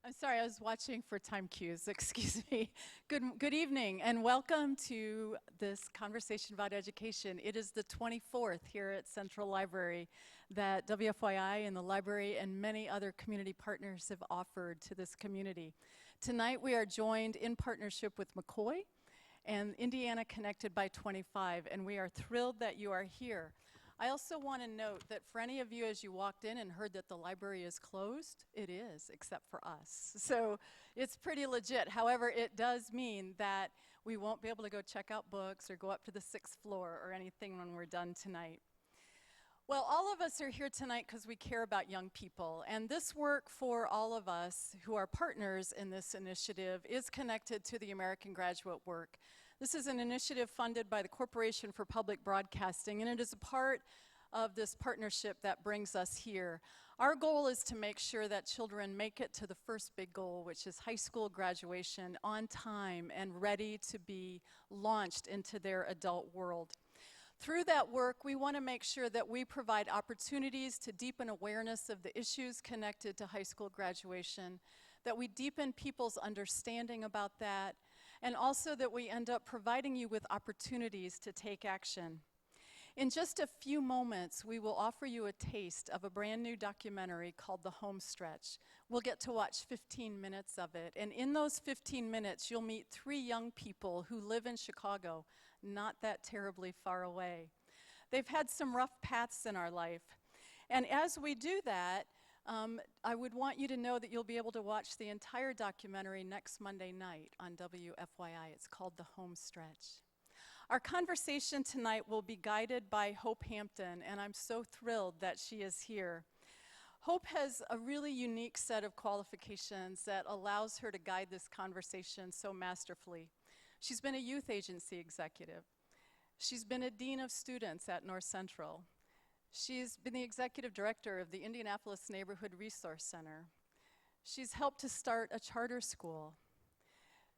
I'm sorry, I was watching for time cues, excuse me. Good evening and welcome to this conversation about education. It is the 24th here at Central Library that WFYI and the library and many other community partners have offered to this community. Tonight we are joined in partnership with MCCOY and Indiana Connected by 25, and we are thrilled that you are here. I also want to note that for any of you as you walked in and heard that the library is closed, it is, except for us. So it's pretty legit. However, it does mean that we won't be able to go check out books or go up to the 6th floor or anything when we're done tonight. Well, all of us are here tonight because we care about young people, and this work for all of us who are partners in this initiative is connected to the American Graduate Work. This is an initiative funded by the Corporation for Public Broadcasting, and it is a part of this partnership that brings us here. Our goal is to make sure that children make it to the first big goal, which is high school graduation, on time and ready to be launched into their adult world. Through that work, we want to make sure that we provide opportunities to deepen awareness of the issues connected to high school graduation, that we deepen people's understanding about that, and also that we end up providing you with opportunities to take action. In just a few moments, we will offer you a taste of a brand new documentary called The Homestretch. We'll get to watch 15 minutes of it, and in those 15 minutes, you'll meet 3 young people who live in Chicago, not that terribly far away. They've had some rough paths in our life, and as we do that, I would want you to know that you'll be able to watch the entire documentary next Monday night on WFYI. It's called The Homestretch. Our conversation tonight will be guided by Hope Hampton, and I'm so thrilled that she is here. Hope has a really unique set of qualifications that allows her to guide this conversation so masterfully. She's been a youth agency executive. She's been a dean of students at North Central. She's been the executive director of the Indianapolis Neighborhood Resource Center. She's helped to start a charter school.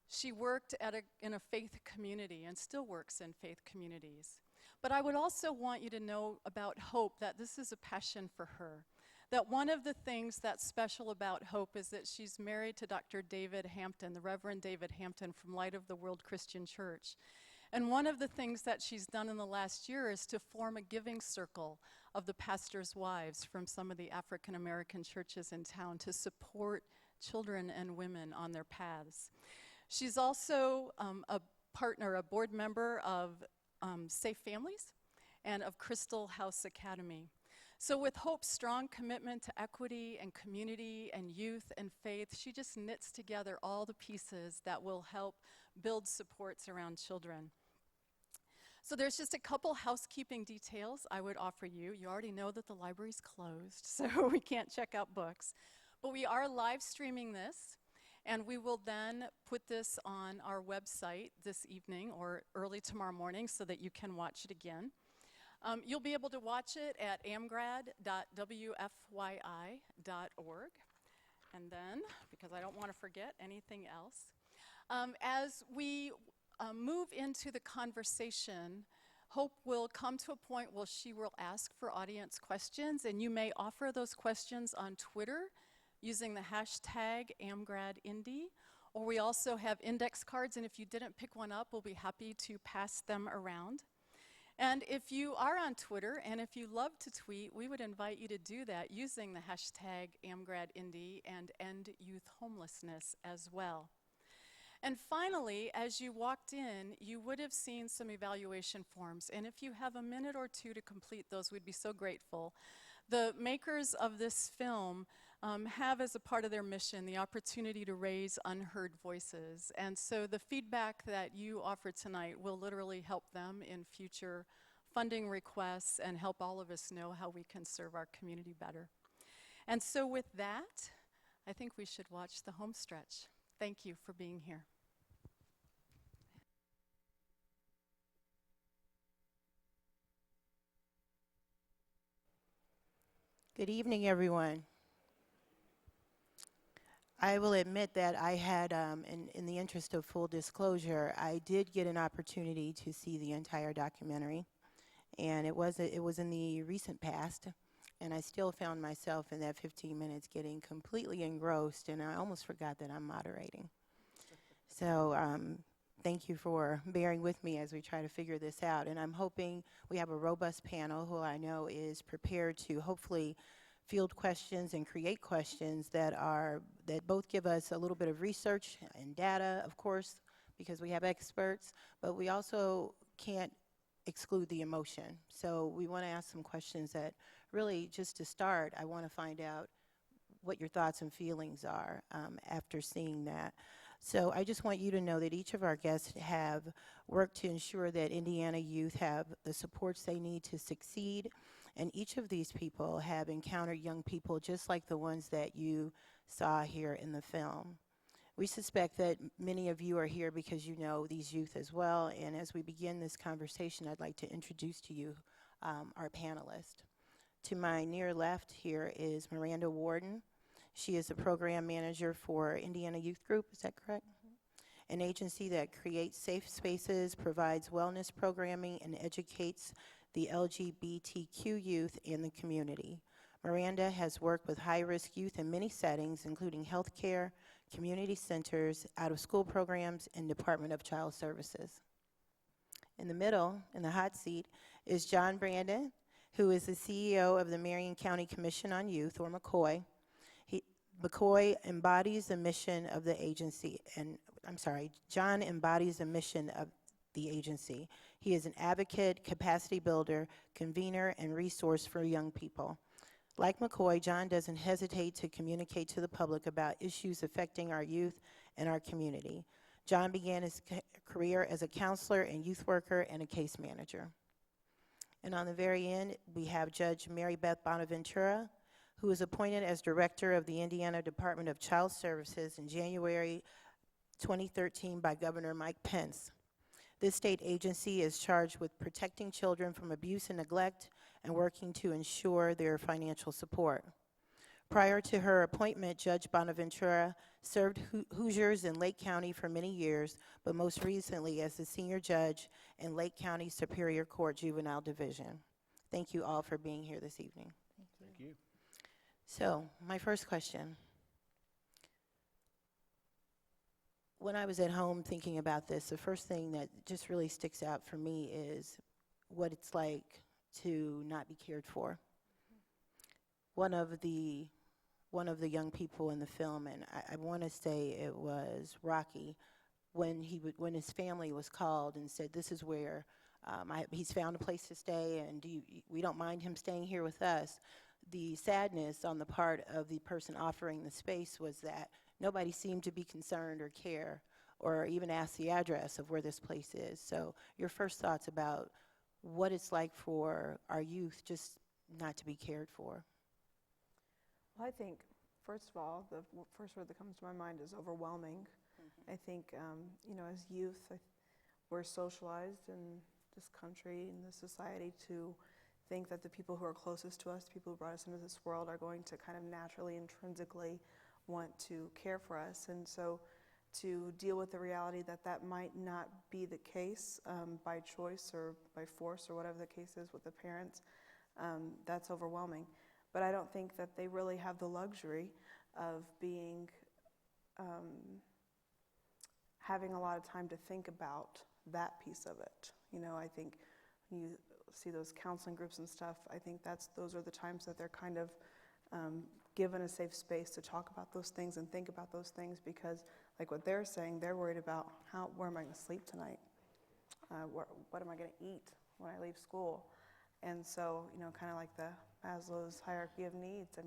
She worked in a faith community and still works in faith communities. But I would also want you to know about Hope that this is a passion for her. That one of the things that's special about Hope is that she's married to Dr. David Hampton, the Reverend David Hampton from Light of the World Christian Church. And one of the things that she's done in the last year is to form a giving circle of the pastors' wives from some of the African American churches in town to support children and women on their paths. She's also a partner, a board member of Safe Families and of Crystal House Academy. So with Hope's strong commitment to equity and community and youth and faith, she just knits together all the pieces that will help build supports around children. So there's just a couple housekeeping details I would offer you. You already know that the library's closed, so we can't check out books. But we are live streaming this, and we will then put this on our website this evening or early tomorrow morning so that you can watch it again. You'll be able to watch it at amgrad.wfyi.org. And then, because I don't want to forget anything else, as we move into the conversation, Hope will come to a point where she will ask for audience questions, and you may offer those questions on Twitter using the hashtag AmGradIndy, or we also have index cards, and if you didn't pick one up, we'll be happy to pass them around. And if you are on Twitter, and if you love to tweet, we would invite you to do that using the hashtag AmGradIndy and End Youth Homelessness as well. And finally, as you walked in, you would have seen some evaluation forms, and if you have a minute or two to complete those, we'd be so grateful. The makers of this film have as a part of their mission the opportunity to raise unheard voices, and so the feedback that you offer tonight will literally help them in future funding requests and help all of us know how we can serve our community better. And so with that, I think we should watch The Homestretch. Thank you for being here. Good evening, everyone. I will admit that I had, in the interest of full disclosure, I did get an opportunity to see the entire documentary, and it was in the recent past. And I still found myself in that 15 minutes getting completely engrossed, and I almost forgot that I'm moderating. So thank you for bearing with me as we try to figure this out. And I'm hoping we have a robust panel who I know is prepared to hopefully field questions and create questions that both give us a little bit of research and data, of course, because we have experts, but we also can't exclude the emotion. So we want to ask some questions that really, just to start, I want to find out what your thoughts and feelings are after seeing that. So I just want you to know that each of our guests have worked to ensure that Indiana youth have the supports they need to succeed, and each of these people have encountered young people just like the ones that you saw here in the film. We suspect that many of you are here because you know these youth as well, and as we begin this conversation, I'd like to introduce to you our panelists. To my near left here is Miranda Warden. She is the program manager for Indiana Youth Group, is that correct? Mm-hmm. An agency that creates safe spaces, provides wellness programming, and educates the LGBTQ youth in the community. Miranda has worked with high-risk youth in many settings, including healthcare, community centers, out-of-school programs, and Department of Child Services. In the middle, in the hot seat, is John Brandon, who is the CEO of the Marion County Commission on Youth, or MCCOY. MCCOY embodies the mission of the agency, John embodies the mission of the agency. He is an advocate, capacity builder, convener, and resource for young people. Like MCCOY, John doesn't hesitate to communicate to the public about issues affecting our youth and our community. John began his career as a counselor and youth worker and a case manager. And on the very end, we have Judge Mary Beth Bonaventura, who was appointed as director of the Indiana Department of Child Services in January 2013 by Governor Mike Pence. This state agency is charged with protecting children from abuse and neglect and working to ensure their financial support. Prior to her appointment, Judge Bonaventura served Hoosiers in Lake County for many years, but most recently as the senior judge in Lake County Superior Court Juvenile Division. Thank you all for being here this evening. Thank you. So, my first question. When I was at home thinking about this, the first thing that just really sticks out for me is what it's like to not be cared for. One of the young people in the film, and I want to say it was Rocky, when his family was called and said, "This is where he's found a place to stay, and we don't mind him staying here with us." The sadness on the part of the person offering the space was that nobody seemed to be concerned or care or even ask the address of where this place is. So your first thoughts about what it's like for our youth just not to be cared for. Well, I think, first of all, the first word that comes to my mind is overwhelming. Mm-hmm. I think, as youth, we're socialized in this country, in this society, to think that the people who are closest to us, the people who brought us into this world, are going to kind of naturally, intrinsically want to care for us. And so to deal with the reality that that might not be the case by choice or by force or whatever the case is with the parents, that's overwhelming. But I don't think that they really have the luxury of being, having a lot of time to think about that piece of it. I think when you see those counseling groups and stuff, I think those are the times that they're kind of given a safe space to talk about those things and think about those things, because like what they're saying, they're worried about where am I going to sleep tonight? What am I going to eat when I leave school? And so, kind of like the Maslow's hierarchy of needs,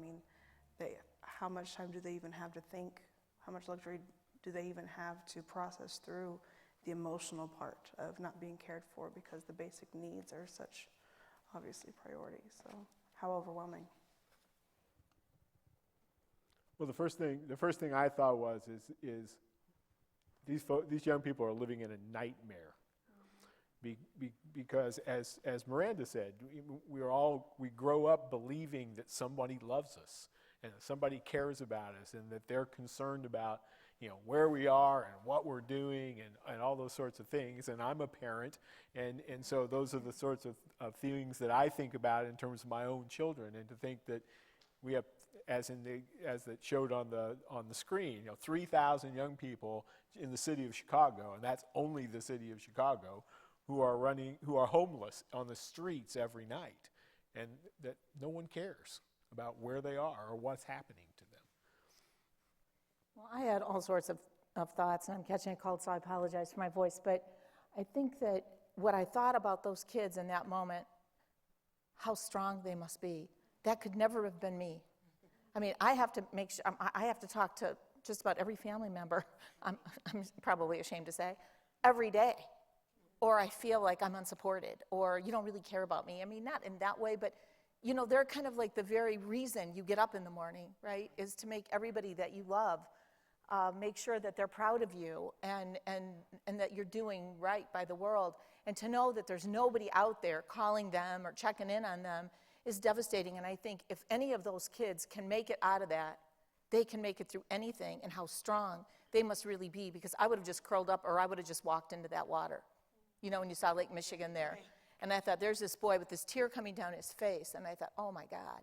how much time do they even have to think? How much luxury do they even have to process through the emotional part of not being cared for, because the basic needs are such obviously priorities? So how overwhelming. Well, the first thing I thought was these young people are living in a nightmare, because as Miranda said, we grow up believing that somebody loves us and that somebody cares about us and that they're concerned about where we are and what we're doing and all those sorts of things. And I'm a parent, and so those are the sorts of things that I think about in terms of my own children, and to think that we have, as it showed on the screen, 3,000 young people in the city of Chicago, and that's only the city of Chicago, who are homeless on the streets every night, and that no one cares about where they are or what's happening to them. Well, I had all sorts of thoughts, and I'm catching a cold, so I apologize for my voice, but I think that what I thought about those kids in that moment, how strong they must be. That could never have been me. I mean, I have to make sure, I have to talk to just about every family member, I'm probably ashamed to say, every day. Or I feel like I'm unsupported, or you don't really care about me. I mean, not in that way, but they're kind of like the very reason you get up in the morning, right, is to make everybody that you love make sure that they're proud of you and that you're doing right by the world. And to know that there's nobody out there calling them or checking in on them is devastating. And I think if any of those kids can make it out of that, they can make it through anything, and how strong they must really be, because I would have just curled up, or I would have just walked into that water. When you saw Lake Michigan there. And I thought, there's this boy with this tear coming down his face. And I thought, oh my God,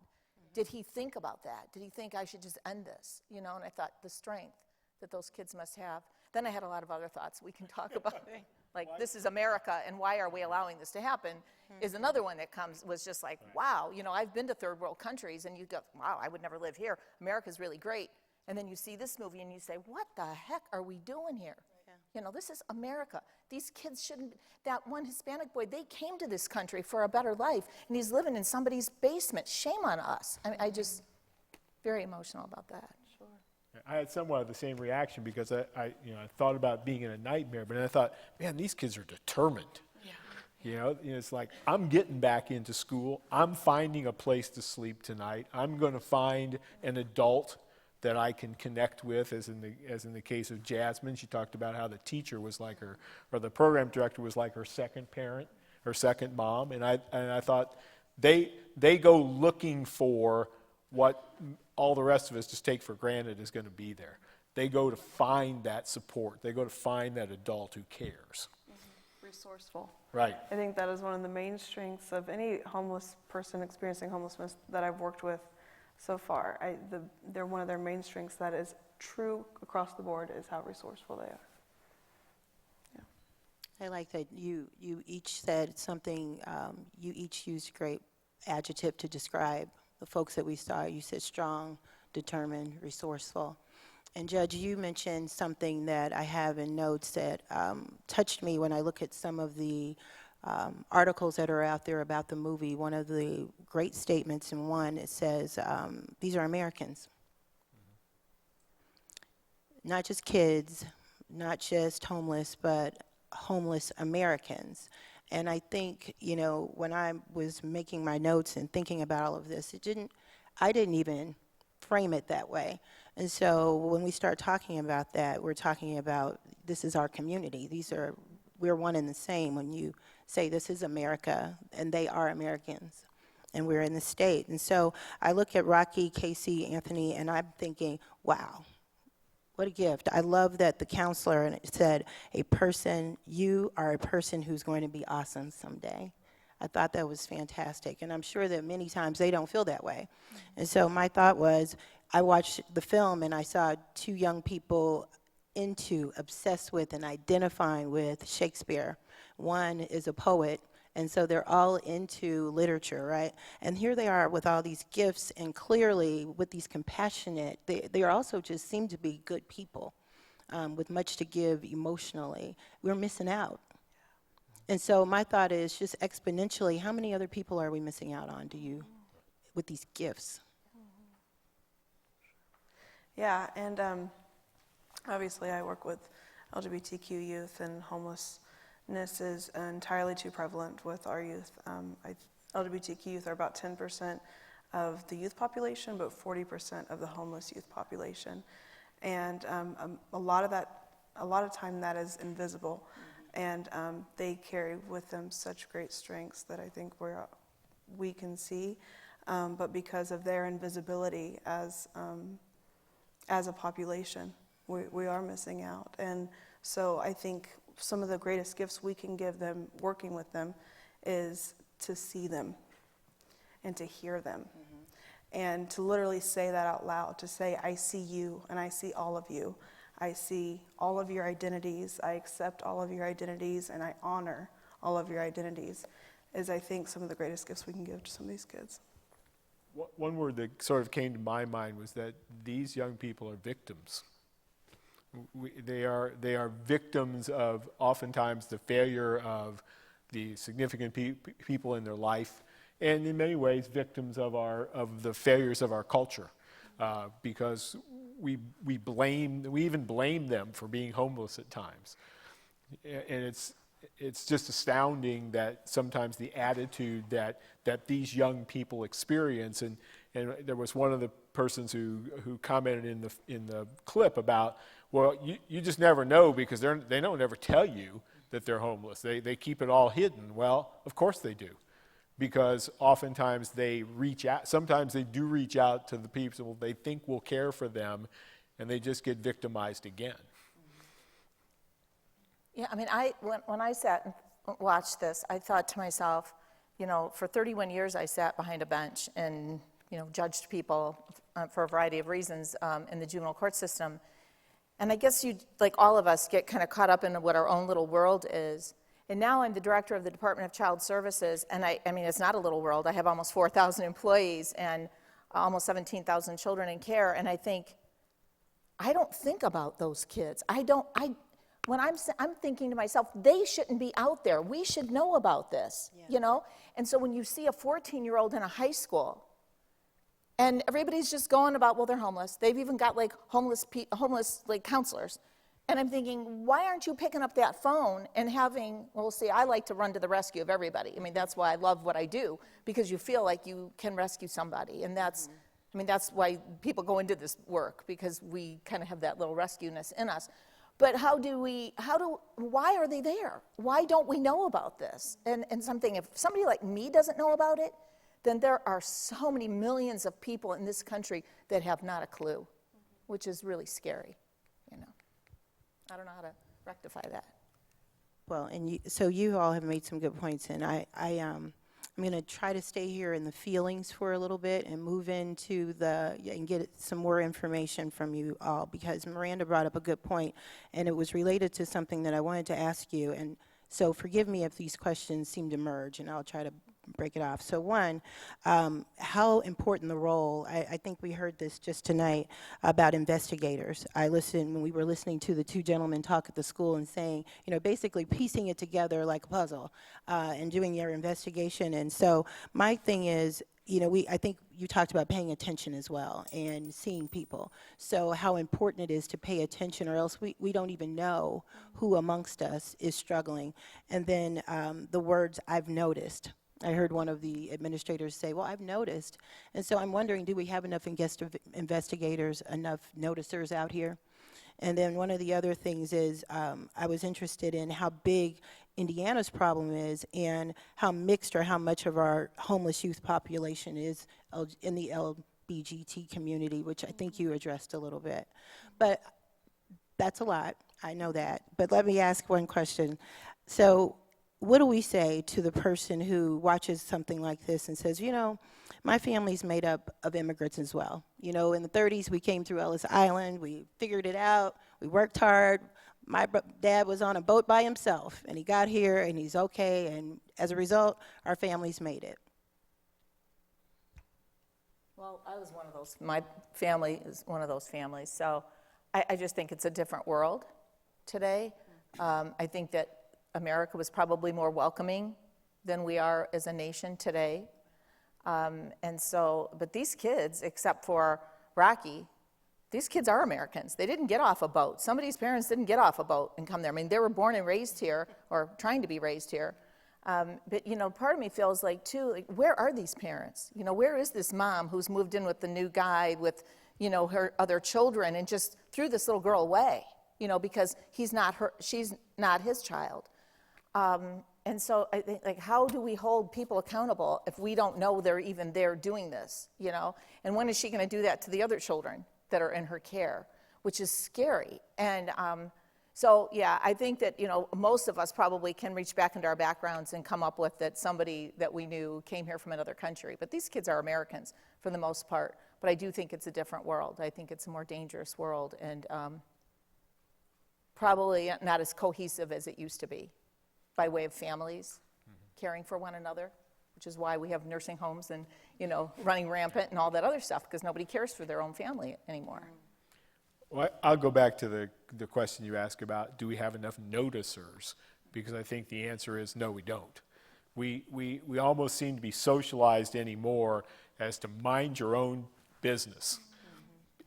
did he think about that? Did he think I should just end this? And I thought the strength that those kids must have. Then I had a lot of other thoughts we can talk about. Like, this is America, and why are we allowing this to happen? Is another one that was just like, wow, I've been to third world countries, and you go, wow, I would never live here. America's really great. And then you see this movie, and you say, what the heck are we doing here? This is America. These kids shouldn't, that one Hispanic boy, they came to this country for a better life, and he's living in somebody's basement. Shame on us. I just, very emotional about that. Sure. I had somewhat of the same reaction, because I thought about being in a nightmare, but then I thought, man, these kids are determined. Yeah. It's like, I'm getting back into school. I'm finding a place to sleep tonight. I'm going to find an adult that I can connect with, as in the case of Jasmine. She talked about how the teacher was like her, or the program director was like her second parent, her second mom. And I thought they go looking for what all the rest of us just take for granted is going to be there. They go to find that support. They go to find that adult who cares. Mm-hmm. Resourceful. Right. I think that is one of the main strengths of any homeless person experiencing homelessness that I've worked with so far. They're one of their main strengths that is true across the board, is how resourceful they are. Yeah. I like that you each said something, you each used a great adjective to describe the folks that we saw. You said strong, determined, resourceful. And Judge, you mentioned something that I have in notes that touched me when I look at some of the articles that are out there about the movie. One of the great statements in one, it says, these are Americans. Not just kids, not just homeless, but homeless Americans. And I think, when I was making my notes and thinking about all of this, I didn't even frame it that way. And so when we start talking about that, we're talking about, this is our community. We're one and the same when you say this is America, and they are Americans, and we're in the state. And so I look at Rocky, Casey, Anthony, and I'm thinking, wow, what a gift. I love that the counselor said, you are a person who's going to be awesome someday. I thought that was fantastic, and I'm sure that many times they don't feel that way. And so my thought was, I watched the film and I saw two young people obsessed with and identifying with Shakespeare. One is a poet, and so they're all into literature, right? And here they are with all these gifts, and clearly with these compassionate, they also just seem to be good people with much to give emotionally. We're missing out. And so my thought is, just exponentially, how many other people are we missing out on, with these gifts? Yeah, and obviously I work with LGBTQ youth, and homelessness is entirely too prevalent with our youth. LGBTQ youth are about 10% of the youth population, but 40% of the homeless youth population. And a lot of time that is invisible. And they carry with them such great strengths that I think we can see, but because of their invisibility as a population, We are missing out. And so I think some of the greatest gifts we can give them working with them is to see them and to hear them. And to literally say that out loud, to say, I see you and I see all of you. I see all of your identities. I accept all of your identities and I honor all of your identities is, I think, some of the greatest gifts we can give to some of these kids. One word that sort of came to my mind was that these young people are victims. They are victims of oftentimes the failure of the significant people in their life, and in many ways victims of the failures of our culture, because we even blame them for being homeless at times, and it's just astounding that sometimes the attitude that these young people experience, and there was one of the persons who commented in the clip about, well, you just never know because they don't ever tell you that they're homeless. They keep it all hidden. Well, of course they do, because oftentimes they reach out. Sometimes they do reach out to the people they think will care for them, and they just get victimized again. Yeah, I mean, when I sat and watched this, I thought to myself, you know, for 31 years I sat behind a bench and, you know, judged people for a variety of reasons in the juvenile court system. And I guess you, like all of us, get kind of caught up in what our own little world is. And now I'm the director of the Department of Child Services, and I mean, it's not a little world. I have almost 4,000 employees and almost 17,000 children in care, and I think, I don't think about those kids. When I'm thinking to myself, they shouldn't be out there. We should know about this, you know? And so when you see a 14-year-old in a high school, and everybody's just going about, well, they're homeless. They've even got like homeless like counselors. And I'm thinking, why aren't you picking up that phone and having, well, see, I like to run to the rescue of everybody. I mean, that's why I love what I do, because you feel like you can rescue somebody. And that's, I mean, that's why people go into this work, because we kind of have that little rescue-ness in us. But why are they there? Why don't we know about this? And if somebody like me doesn't know about it, then there are so many millions of people in this country that have not a clue, which is really scary, you know. I don't know how to rectify that. Well, and so you all have made some good points, and I'm going to try to stay here in the feelings for a little bit and move into and get some more information from you all, because Miranda brought up a good point, and it was related to something that I wanted to ask you. And so forgive me if these questions seem to merge, and I'll try to break it off. So one, how important the role, I think we heard this just tonight about investigators. I listened when we were listening to the two gentlemen talk at the school and saying, you know, basically piecing it together like a puzzle and doing your investigation. And so my thing is, you know, I think you talked about paying attention as well and seeing people. So how important it is to pay attention, or else we don't even know who amongst us is struggling. And then the words, I've noticed. I heard one of the administrators say, well, I've noticed. And so I'm wondering, do we have enough investigators, enough noticers out here? And then one of the other things is I was interested in how big Indiana's problem is and how mixed or how much of our homeless youth population is in the LBGT community, which I think you addressed a little bit. But that's a lot, I know that. But let me ask one question. So what do we say to the person who watches something like this and says, you know, my family's made up of immigrants as well. You know, in the 30s, we came through Ellis Island. We figured it out. We worked hard. My dad was on a boat by himself, and he got here, and he's okay. And as a result, our family's made it. Well, I was one of those. My family is one of those families. So I just think it's a different world today. I think that America was probably more welcoming than we are as a nation today. And so, but these kids, except for Rocky, these kids are Americans. They didn't get off a boat. Somebody's parents didn't get off a boat and come there. I mean, they were born and raised here, or trying to be raised here. But, you know, part of me feels like, too, like, where are these parents? You know, where is this mom who's moved in with the new guy with, you know, her other children and just threw this little girl away, you know, because she's not his child. And so I think, like, how do we hold people accountable if we don't know they're even there doing this, you know? And when is she going to do that to the other children that are in her care? which is scary. And so, yeah, I think that, most of us probably can reach back into our backgrounds and come up with that somebody that we knew came here from another country. But these kids are Americans for the most part. But I do think it's a different world. I think it's a more dangerous world and probably not as cohesive as it used to be by way of families caring for one another, which is why we have nursing homes and, running rampant and all that other stuff, because nobody cares for their own family anymore. Well, I'll go back to the question you asked about, do we have enough noticers? Because I think the answer is no, we don't. We almost seem to be socialized anymore as to mind your own business.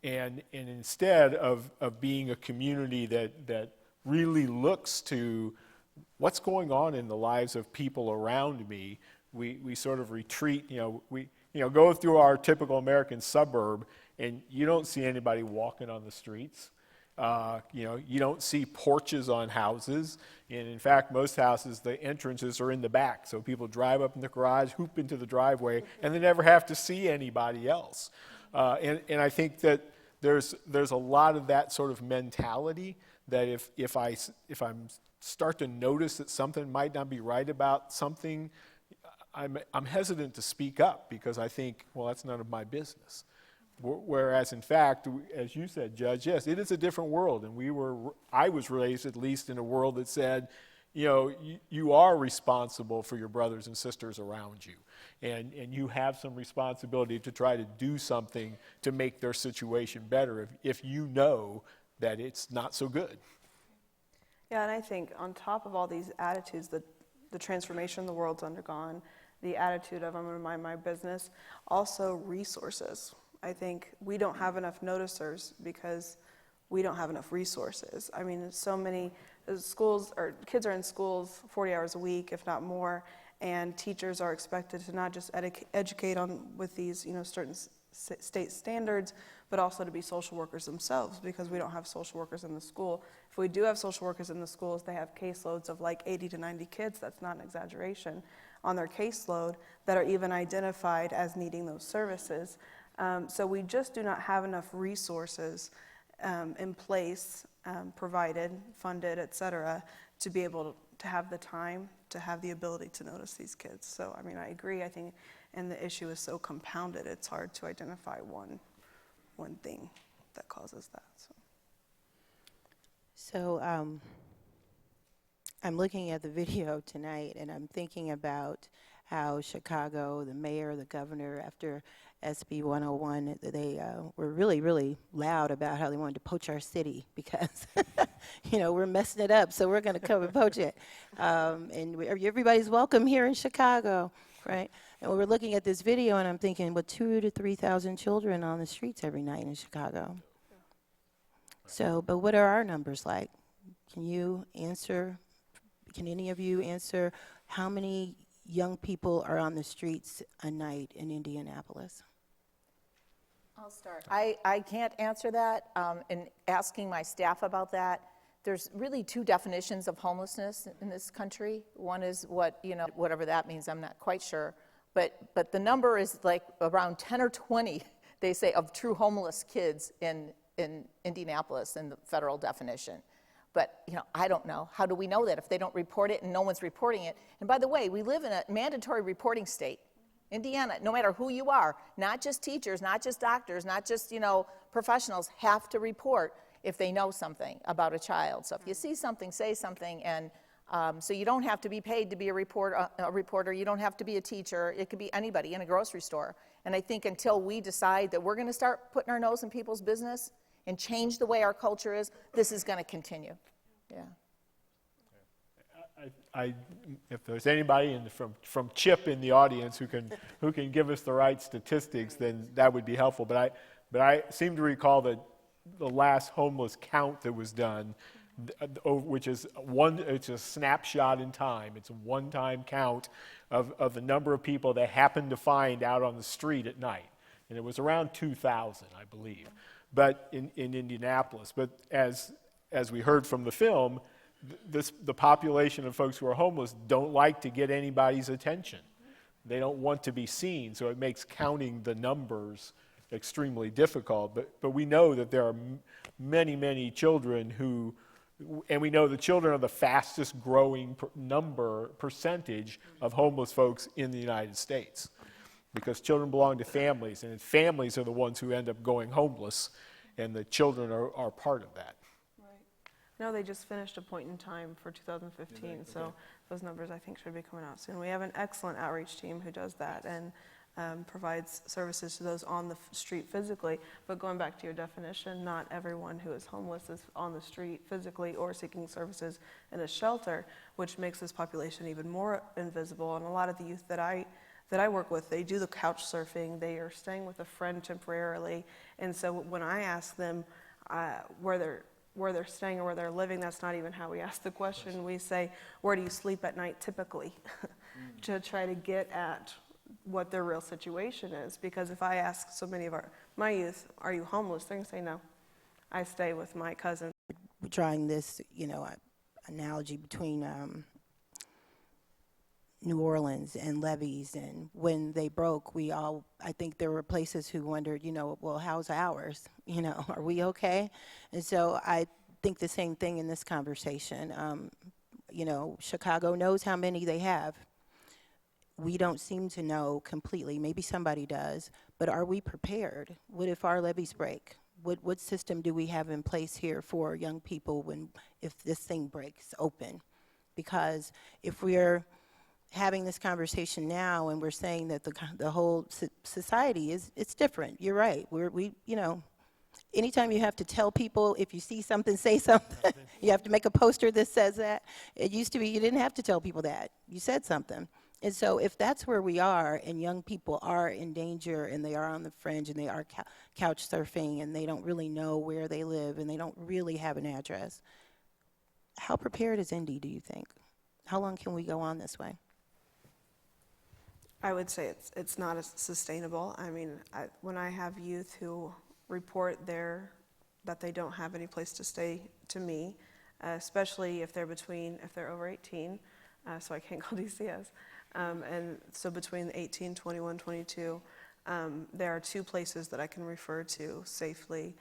And instead of being a community that really looks to what's going on in the lives of people around me, we sort of retreat, we go through our typical American suburb and you don't see anybody walking on the streets. You don't see porches on houses. And in fact, most houses, the entrances are in the back. So people drive up in the garage, hoop into the driveway, and they never have to see anybody else. And I think that there's a lot of that sort of mentality that if I start to notice that something might not be right about something, I'm hesitant to speak up because I think, well, that's none of my business. Whereas, in fact, as you said, Judge, yes, it is a different world, and I was raised at least in a world that said, you are responsible for your brothers and sisters around you, and you have some responsibility to try to do something to make their situation better if you know that it's not so good. Yeah, and I think on top of all these attitudes, the transformation the world's undergone, the attitude of I'm going to mind my business, also resources. I think we don't have enough noticers because we don't have enough resources. I mean, so many schools or kids are in schools 40 hours a week, if not more, and teachers are expected to not just educate on with these, certain state standards, but also to be social workers themselves because we don't have social workers in the school. If we do have social workers in the schools, they have caseloads of like 80 to 90 kids, that's not an exaggeration, on their caseload that are even identified as needing those services. So we just do not have enough resources in place, provided, funded, et cetera, to be able to have the time, to have the ability to notice these kids. So, I mean, I agree, I think, and the issue is so compounded, it's hard to identify one thing that causes that. So I'm looking at the video tonight, and I'm thinking about how Chicago, the mayor, the governor, after SB 101, they were really, really loud about how they wanted to poach our city because, we're messing it up, so we're going to come and poach it. And everybody's welcome here in Chicago, right? And we're looking at this video, and I'm thinking, 2,000 to 3,000 children on the streets every night in Chicago. So, but what are our numbers like? Can any of you answer how many young people are on the streets a night in Indianapolis? I'll start. I can't answer that. In asking my staff about that, there's really two definitions of homelessness in this country. One is whatever that means, I'm not quite sure. But the number is like around 10 or 20, they say, of true homeless kids in Indianapolis in the federal definition. But, I don't know. How do we know that if they don't report it and no one's reporting it? And by the way, we live in a mandatory reporting state. Indiana, no matter who you are, not just teachers, not just doctors, not just, professionals, have to report if they know something about a child. So if you see something, say something. And so you don't have to be paid to be a reporter. You don't have to be a teacher. It could be anybody in a grocery store. And I think until we decide that we're going to start putting our nose in people's business and change the way our culture is, this is going to continue. Yeah. If there's anybody from CHIP in the audience who can give us the right statistics, then that would be helpful. But I seem to recall that the last homeless count that was done, which is it's a snapshot in time. It's a one-time count of the number of people they happened to find out on the street at night, and it was around 2,000, I believe. But in Indianapolis, but as we heard from the film, the population of folks who are homeless don't like to get anybody's attention. They don't want to be seen, so it makes counting the numbers extremely difficult. But we know that there are many, many children who, and we know the children are the fastest growing percentage of homeless folks in the United States, because children belong to families, and families are the ones who end up going homeless, and the children are part of that. No, they just finished a point in time for 2015, so those numbers I think should be coming out soon. We have an excellent outreach team who does that and provides services to those on the street physically. But going back to your definition, not everyone who is homeless is on the street physically or seeking services in a shelter, which makes this population even more invisible. And a lot of the youth that I work with, they do the couch surfing, they are staying with a friend temporarily, and so when I ask them where they're staying or where they're living, that's not even how we ask the question. We say, where do you sleep at night typically? To try to get at what their real situation is. Because if I ask so many of my youth, are you homeless? They're going to say no. I stay with my cousin. Drawing this, analogy between New Orleans and levees, and when they broke, I think there were places who wondered, well, how's ours? Are we okay? And so I think the same thing in this conversation. Chicago knows how many they have. We don't seem to know completely. Maybe somebody does, but are we prepared? What if our levees break? What system do we have in place here for young people if this thing breaks open? Because if we're having this conversation now and we're saying that the whole society it's different. You're right. Anytime you have to tell people, if you see something, say something. You have to make a poster that says that. It used to be you didn't have to tell people that. You said something. And so if that's where we are and young people are in danger and they are on the fringe and they are couch surfing and they don't really know where they live and they don't really have an address, how prepared is Indy, do you think? How long can we go on this way? I would say it's not as sustainable. I mean, when I have youth who report that they don't have any place to stay to me, especially if they're over 18, so I can't call DCS, and so between 18, 21, 22, there are two places that I can refer to safely.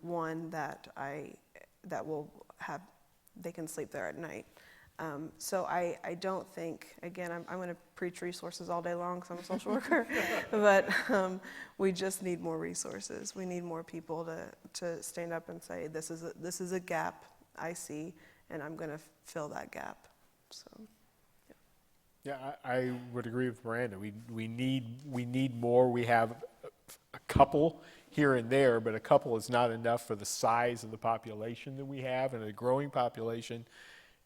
One that will have, they can sleep there at night. So I don't think, again, I'm going to preach resources all day long because I'm a social worker, but we just need more resources. We need more people to stand up and say, this is a gap I see, and I'm going to fill that gap. So, yeah, I would agree with Miranda. We need more. We have a couple here and there, but a couple is not enough for the size of the population that we have, and a growing population.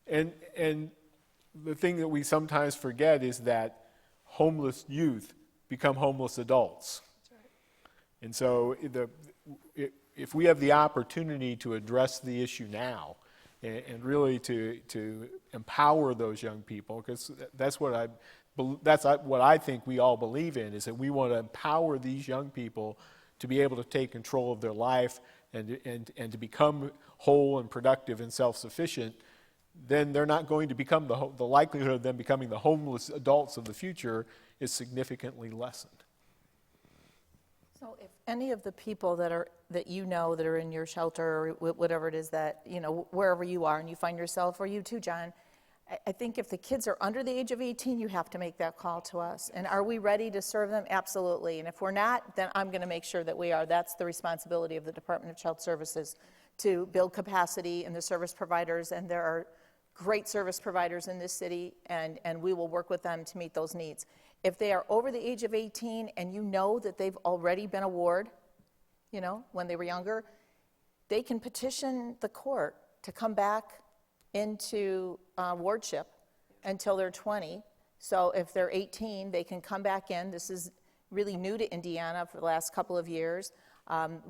And the thing that we sometimes forget is that homeless youth become homeless adults. That's right. And so if we have the opportunity to address the issue now and really to empower those young people, because that's what I think we all believe in, is that we want to empower these young people to be able to take control of their life and to become whole and productive and self-sufficient, then they're not going to become the likelihood of them becoming the homeless adults of the future is significantly lessened. So if any of the people that are in your shelter or whatever it is that, wherever you are and you find yourself, or you too, John, I think if the kids are under the age of 18, you have to make that call to us. And are we ready to serve them? Absolutely. And if we're not, then I'm going to make sure that we are. That's the responsibility of the Department of Child Services, to build capacity in the service providers, and there are great service providers in this city, and we will work with them to meet those needs. If they are over the age of 18 and you know that they've already been a ward, when they were younger, they can petition the court to come back into wardship until they're 20. So if they're 18, they can come back in. This is really new to Indiana for the last couple of years.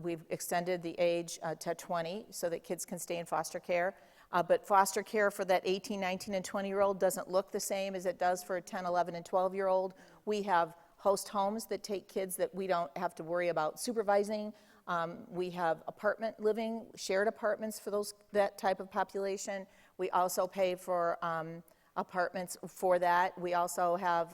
We've extended the age to 20 so that kids can stay in foster care. But foster care for that 18, 19, and 20-year-old doesn't look the same as it does for a 10, 11, and 12-year-old. We have host homes that take kids that we don't have to worry about supervising. We have apartment living, shared apartments for that type of population. We also pay for apartments for that. We also have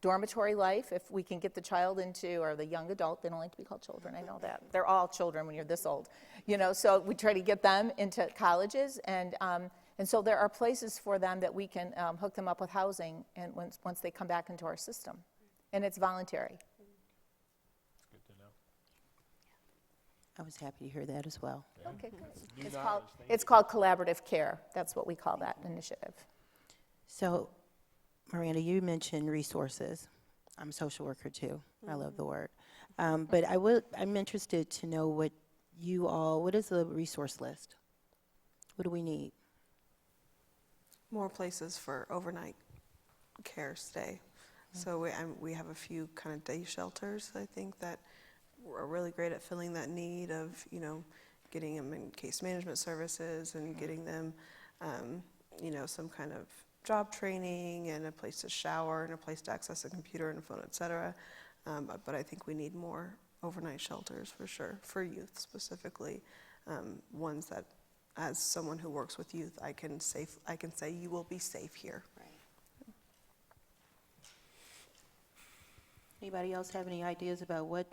dormitory life, if we can get the child into, or the young adult, they don't like to be called children, I know that. They're all children when you're this old, so we try to get them into colleges, and so there are places for them that we can hook them up with housing and once they come back into our system. And it's voluntary. It's good to know. I was happy to hear that as well. Okay, good. New It's knowledge, called, thank it's called collaborative care. That's what we call that initiative. So, Miranda, you mentioned resources. I'm a social worker too. I love the word. But I'm interested to know what is the resource list? What do we need? More places for overnight care stay. So we have a few kind of day shelters, I think, that are really great at filling that need of, getting them in case management services and getting them, some kind of job training and a place to shower and a place to access a computer and a phone, et cetera. But I think we need more overnight shelters for sure, for youth specifically, ones that, as someone who works with youth, I can say you will be safe here. Right. Anybody else have any ideas about what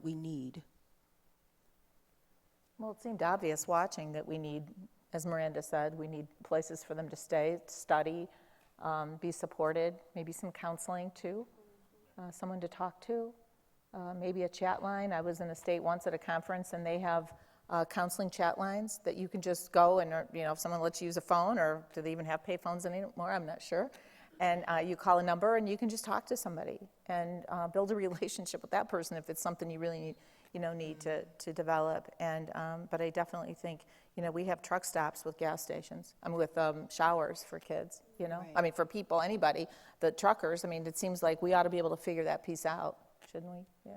we need? Well, it seemed obvious watching that we need, as Miranda said, we need places for them to stay, study, be supported, maybe some counseling too, someone to talk to, maybe a chat line. I was in the state once at a conference, and they have counseling chat lines that you can just go and, if someone lets you use a phone, or do they even have pay phones anymore? I'm not sure. And you call a number and you can just talk to somebody and build a relationship with that person if it's something you really need to develop. And but I definitely think we have truck stops with gas stations. With showers for kids. Right. For people, anybody. The truckers. It seems like we ought to be able to figure that piece out, shouldn't we? Yeah.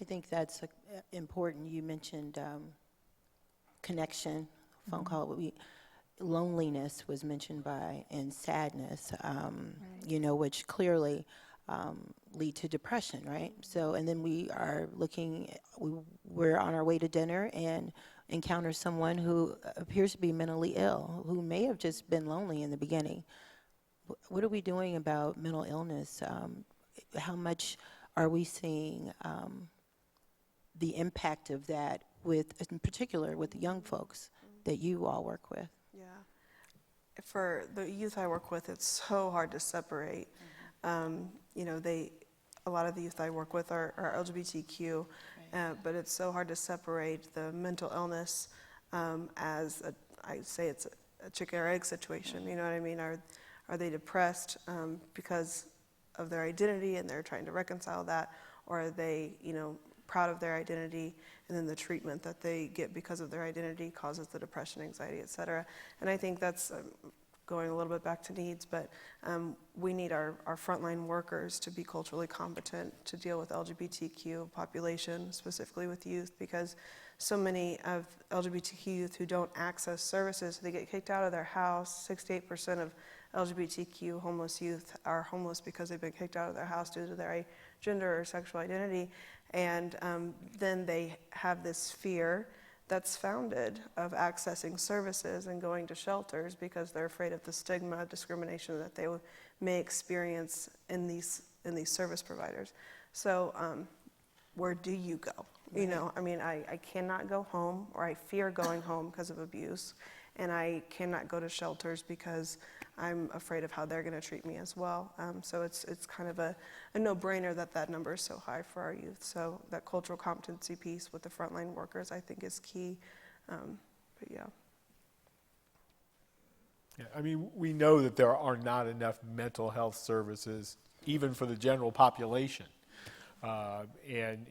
I think that's important. You mentioned connection, phone call. Loneliness was mentioned and sadness, which clearly lead to depression, right? So, and then we're on our way to dinner and encounter someone who appears to be mentally ill, who may have just been lonely in the beginning. What are we doing about mental illness? How much are we seeing the impact of that in particular with the young folks that you all work with? Yeah. For the youth I work with, it's so hard to separate. A lot of the youth I work with are LGBTQ, but it's so hard to separate the mental illness as I say it's a chicken or egg situation. You know what I mean? Are they depressed because of their identity and they're trying to reconcile that, or are they proud of their identity, and then the treatment that they get because of their identity causes the depression, anxiety, et cetera. And I think that's going a little bit back to needs, but we need our frontline workers to be culturally competent to deal with LGBTQ population, specifically with youth, because so many of LGBTQ youth who don't access services, they get kicked out of their house. 68% of LGBTQ homeless youth are homeless because they've been kicked out of their house due to their gender or sexual identity. And then they have this fear that's founded of accessing services and going to shelters because they're afraid of the stigma, discrimination that they may experience in these service providers. So where do you go? Right. I cannot go home, or I fear going home because of abuse, and I cannot go to shelters because I'm afraid of how they're going to treat me as well. So it's kind of a no-brainer that number is so high for our youth. So that cultural competency piece with the frontline workers, I think, is key. But yeah. Yeah, we know that there are not enough mental health services, even for the general population. And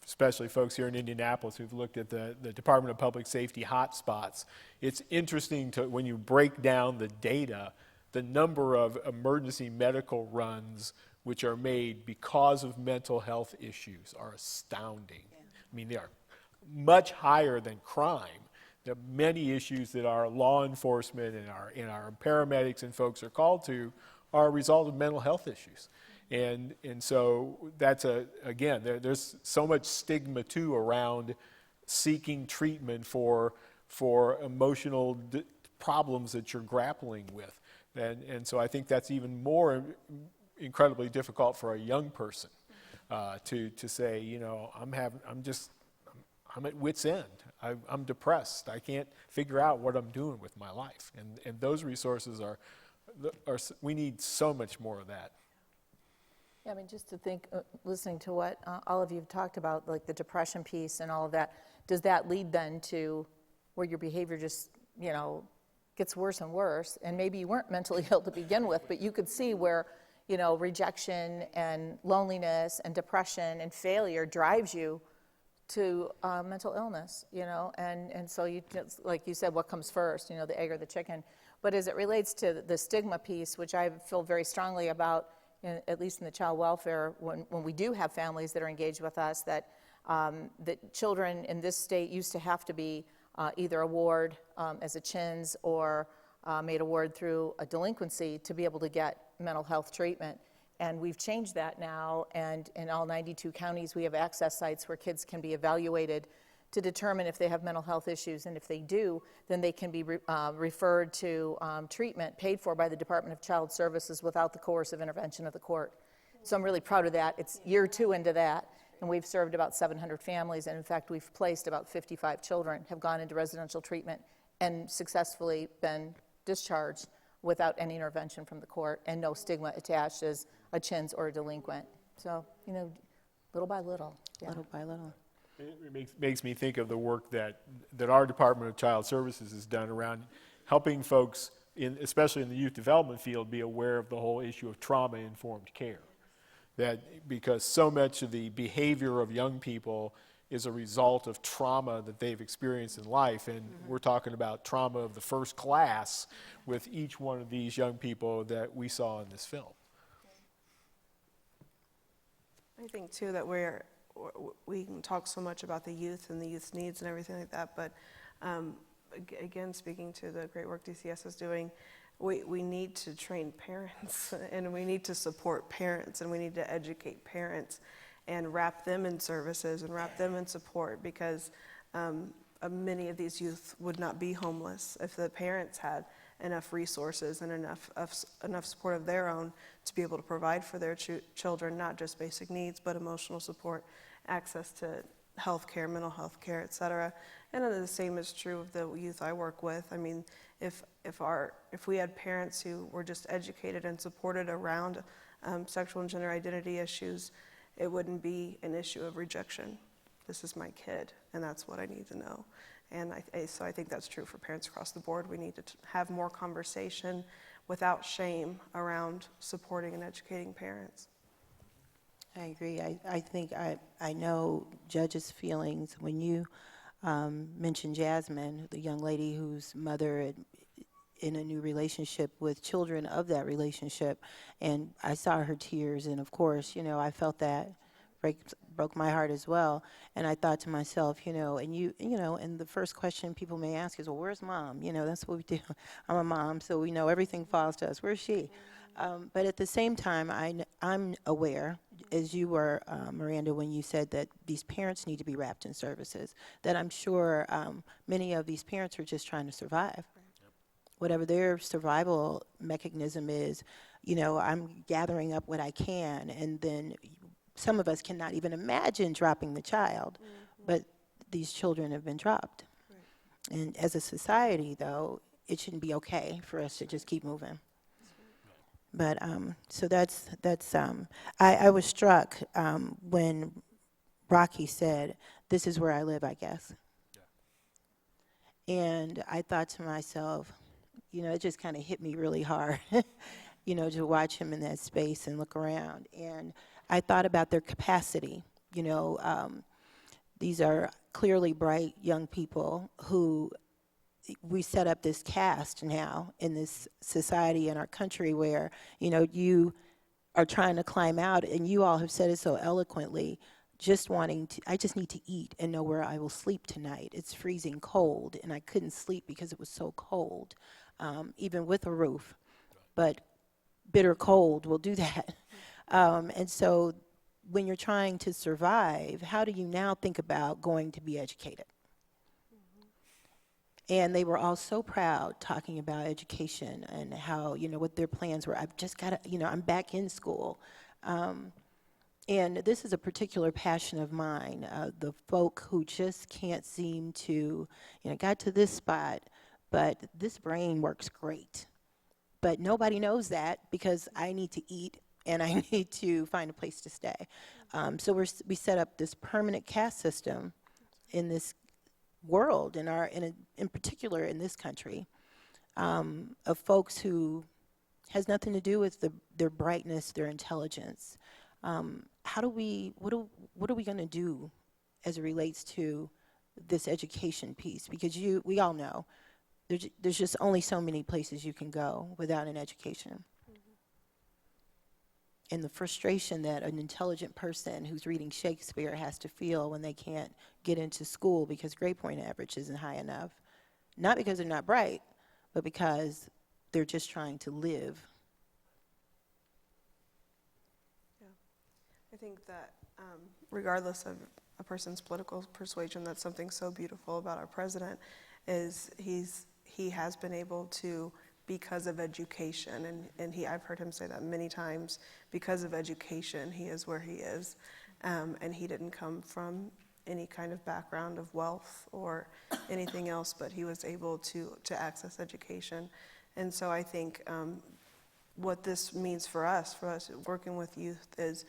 especially folks here in Indianapolis who've looked at the Department of Public Safety hotspots, it's interesting when you break down the data, the number of emergency medical runs which are made because of mental health issues are astounding. Yeah. They are much higher than crime. There are many issues that our law enforcement and our paramedics and folks are called to are a result of mental health issues. And so that's there's so much stigma too around seeking treatment for emotional problems that you're grappling with. And so I think that's even more incredibly difficult for a young person to say, you know, I'm at wit's end. I'm depressed. I can't figure out what I'm doing with my life. And those resources we need so much more of that. Yeah, I mean, just to think, listening to what all of you have talked about, like the depression piece and all of that, does that lead then to where your behavior just, you know, gets worse and worse? And maybe you weren't mentally ill to begin with, but you could see where, you know, rejection and loneliness and depression and failure drives you to mental illness, you know, and so you just, like you said, what comes first, you know, the egg or the chicken. But as it relates to the stigma piece, which I feel very strongly about, at least in the child welfare, when we do have families that are engaged with us, that children in this state used to have to be either a ward as a CHINS or made a ward through a delinquency to be able to get mental health treatment. And we've changed that now, and in all 92 counties we have access sites where kids can be evaluated to determine if they have mental health issues, and if they do, then they can be referred to treatment paid for by the Department of Child Services without the coercive intervention of the court. So I'm really proud of that. It's year 2 into that, and we've served about 700 families, and in fact we've placed about 55 children, have gone into residential treatment and successfully been discharged without any intervention from the court and no stigma attached as a CHINS or a delinquent. So, you know, little by little. Yeah. Little by little. It makes me think of the work that our Department of Child Services has done around helping folks, especially in the youth development field, be aware of the whole issue of trauma-informed care. That because so much of the behavior of young people is a result of trauma that they've experienced in life, and we're talking about trauma of the first class with each one of these young people that we saw in this film. I think too that we can talk so much about the youth and the youth's needs and everything like that, but again, speaking to the great work DCS is doing, we need to train parents and we need to support parents and we need to educate parents and wrap them in services and wrap them in support, because many of these youth would not be homeless if the parents had enough resources and enough support of their own to be able to provide for their children, not just basic needs, but emotional support, access to health care, mental health care, et cetera. And then the same is true of the youth I work with. I mean, if we had parents who were just educated and supported around sexual and gender identity issues, it wouldn't be an issue of rejection. This is my kid, and that's what I need to know. And so I think that's true for parents across the board. We need to have more conversation without shame around supporting and educating parents. I agree. I think I know Judge's feelings when you mentioned Jasmine, the young lady whose mother in a new relationship with children of that relationship, and I saw her tears, and of course, you know, I felt that broke my heart as well. And I thought to myself, you know, and the first question people may ask is, well, where's mom? You know, that's what we do. I'm a mom, so we know everything falls to us. Where's she? But at the same time, I'm aware, as you were, Miranda, when you said that these parents need to be wrapped in services, that I'm sure many of these parents are just trying to survive. Whatever their survival mechanism is, you know, I'm gathering up what I can, and then some of us cannot even imagine dropping the child, but these children have been dropped. Right. And as a society, though, it shouldn't be okay for us to just keep moving. But so that's I was struck when Rocky said, "This is where I live, I guess." Yeah. And I thought to myself, you know, it just kind of hit me really hard, you know, to watch him in that space and look around. And I thought about their capacity. You know, these are clearly bright young people who we set up this caste now in this society in our country where, you know, you are trying to climb out, and you all have said it so eloquently, just wanting to, I just need to eat and know where I will sleep tonight. It's freezing cold, and I couldn't sleep because it was so cold, even with a roof. But bitter cold will do that. And so when you're trying to survive, how do you now think about going to be educated? And they were all so proud talking about education and how, what their plans were. I've just got to, I'm back in school. And this is a particular passion of mine, the folk who just can't seem to, got to this spot, but this brain works great. But nobody knows that because I need to eat and I need to find a place to stay. So we set up this permanent caste system in this world, in particular in this country, of folks who has nothing to do with their brightness, their intelligence. What are we going to do as it relates to this education piece? Because we all know there's just only so many places you can go without an education. And the frustration that an intelligent person who's reading Shakespeare has to feel when they can't get into school because grade point average isn't high enough. Not because they're not bright, but because they're just trying to live. Yeah. I think that regardless of a person's political persuasion, that's something so beautiful about our president is he has been able to, because of education, and I've heard him say that many times, because of education, he is where he is. And he didn't come from any kind of background of wealth or anything else, but he was able to access education. And so I think what this means for us working with youth is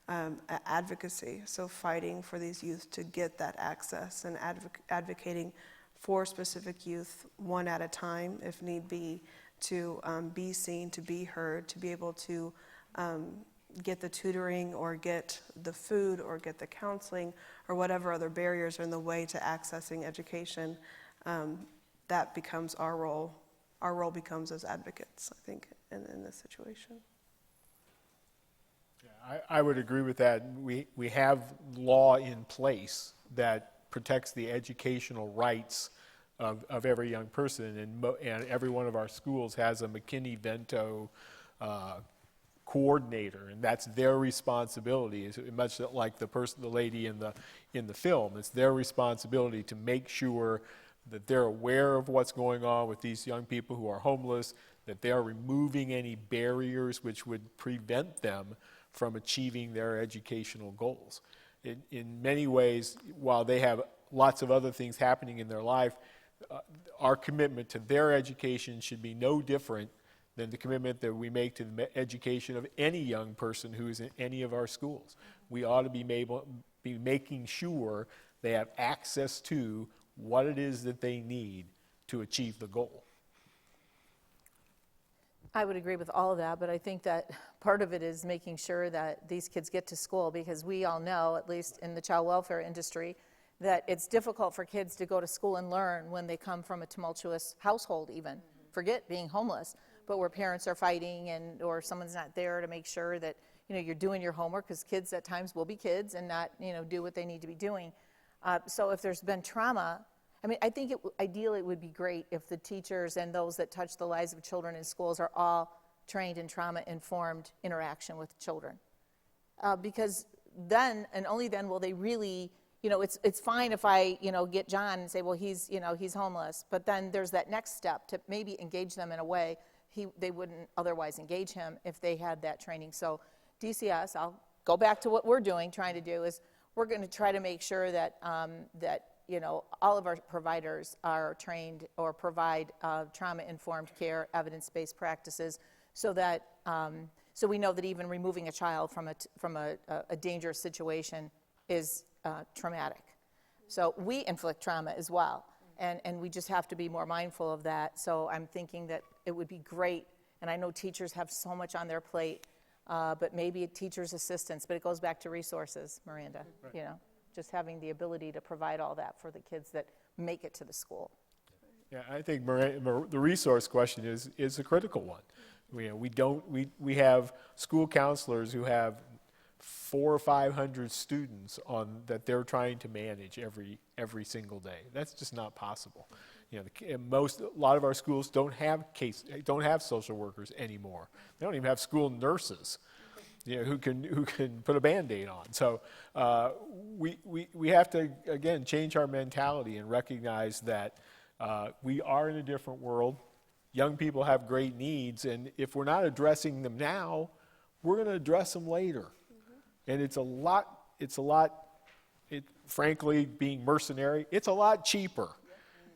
advocacy. So fighting for these youth to get that access and advocating for specific youth, one at a time, if need be, to be seen, to be heard, to be able to get the tutoring or get the food or get the counseling or whatever other barriers are in the way to accessing education. That becomes our role. Our role becomes as advocates, I think, in this situation. Yeah, I would agree with that. We have law in place that protects the educational rights of every young person, and every one of our schools has a McKinney-Vento coordinator, and that's their responsibility. It's much like the lady in the film. It's their responsibility to make sure that they're aware of what's going on with these young people who are homeless, that they're removing any barriers which would prevent them from achieving their educational goals. In many ways, while they have lots of other things happening in their life, our commitment to their education should be no different than the commitment that we make to the education of any young person who is in any of our schools. We ought to be making sure they have access to what it is that they need to achieve the goal. I would agree with all of that, but I think that part of it is making sure that these kids get to school, because we all know, at least in the child welfare industry, that it's difficult for kids to go to school and learn when they come from a tumultuous household even. Forget being homeless, but where parents are fighting or someone's not there to make sure that you're doing your homework, because kids at times will be kids and not do what they need to be doing. So if there's been trauma, I think ideally it would be great if the teachers and those that touch the lives of children in schools are all trained in trauma-informed interaction with children. Because then, and only then, will they really, it's fine if I, get John and say, well, he's homeless, but then there's that next step to maybe engage them in a way they wouldn't otherwise engage him if they had that training. So DCS, I'll go back to what we're trying to do is we're going to try to make sure that all of our providers are trained or provide trauma-informed care, evidence-based practices, so that so we know that even removing a child from a dangerous situation is traumatic. So we inflict trauma as well, and we just have to be more mindful of that. So I'm thinking that it would be great, and I know teachers have so much on their plate, but maybe a teacher's assistance, but it goes back to resources, Miranda, Right. Just having the ability to provide all that for the kids that make it to the school. Yeah, I think the resource question is a critical one. We have school counselors who have 400 or 500 students that they're trying to manage every single day. That's just not possible. A lot of our schools don't have social workers anymore. They don't even have school nurses, who can put a Band-Aid on. So we have to again change our mentality and recognize that We are in a different world. Young people have great needs, and if we're not addressing them now, we're going to address them later. And frankly, being mercenary, it's a lot cheaper.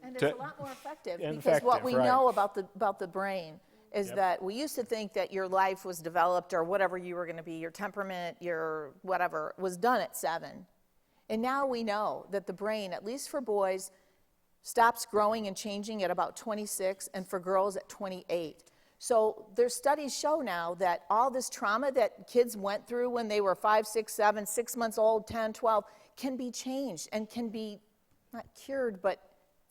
And it's a lot more effective, and because what we effective, right. know about the brain is that we used to think that your life was developed, or whatever you were going to be, your temperament, your whatever, was done at 7. And now we know that the brain, at least for boys, stops growing and changing at about 26, and for girls at 28. So their studies show now that all this trauma that kids went through when they were 5, 6, 7, 6 months old, 10, 12, can be changed and can be not cured, but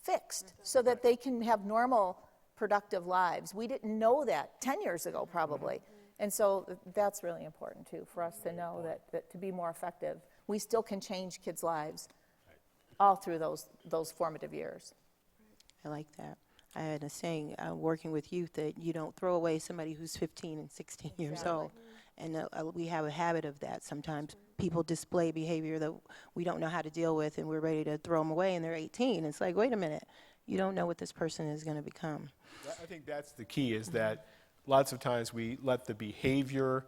fixed, so that they can have normal, productive lives. We didn't know that 10 years ago, probably. And so that's really important, too, for us to know that to be more effective, we still can change kids' lives all through those formative years. I like that. I had a saying, working with youth, that you don't throw away somebody who's 15 and 16 years old. And we have a habit of that. Sometimes people display behavior that we don't know how to deal with, and we're ready to throw them away, and they're 18. It's like, wait a minute, you don't know what this person is going to become. I think that's the key, is that lots of times we let the behavior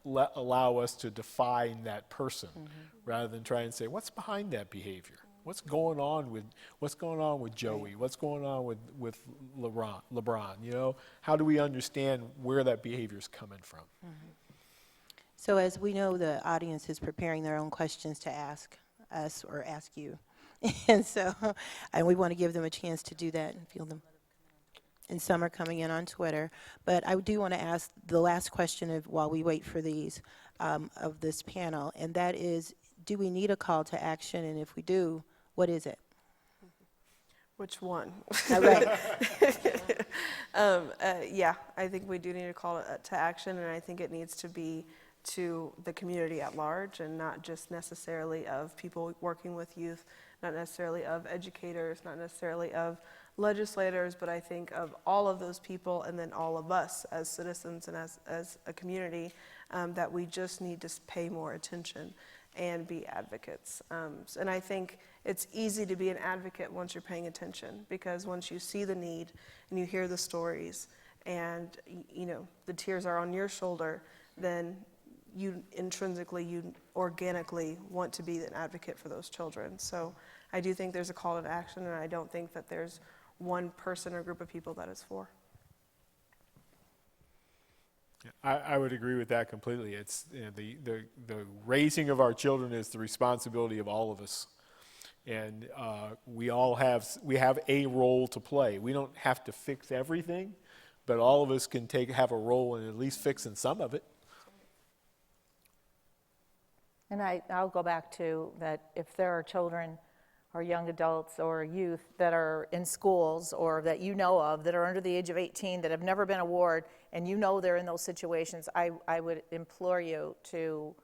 allow us to define that person, rather than try and say, what's behind that behavior? What's going on with Joey? What's going on with LeBron? You know, how do we understand where that behavior is coming from? So as we know, the audience is preparing their own questions to ask us or ask you. And we want to give them a chance to do that and field them. And some are coming in on Twitter. But I do want to ask the last question while we wait for these of this panel, and that is, do we need a call to action? And if we do, what is it? Which one? Right. Yeah, I think we do need a call to action, and I think it needs to be to the community at large, and not just necessarily of people working with youth, not necessarily of educators, not necessarily of legislators, but I think of all of those people, and then all of us as citizens and as a community, that we just need to pay more attention and be advocates. And I think it's easy to be an advocate once you're paying attention, because once you see the need and you hear the stories, and you know the tears are on your shoulder, then you organically want to be an advocate for those children. So I do think there's a call to action, and I don't think that there's one person or group of people that it's for. I would agree with that completely. It's the raising of our children is the responsibility of all of us, and we have a role to play. We don't have to fix everything, but all of us can have a role in at least fixing some of it. And I'll go back to that, if there are children or young adults or youth that are in schools, or that you know of, that are under the age of 18, that have never been a ward, and you know they're in those situations, I would implore you to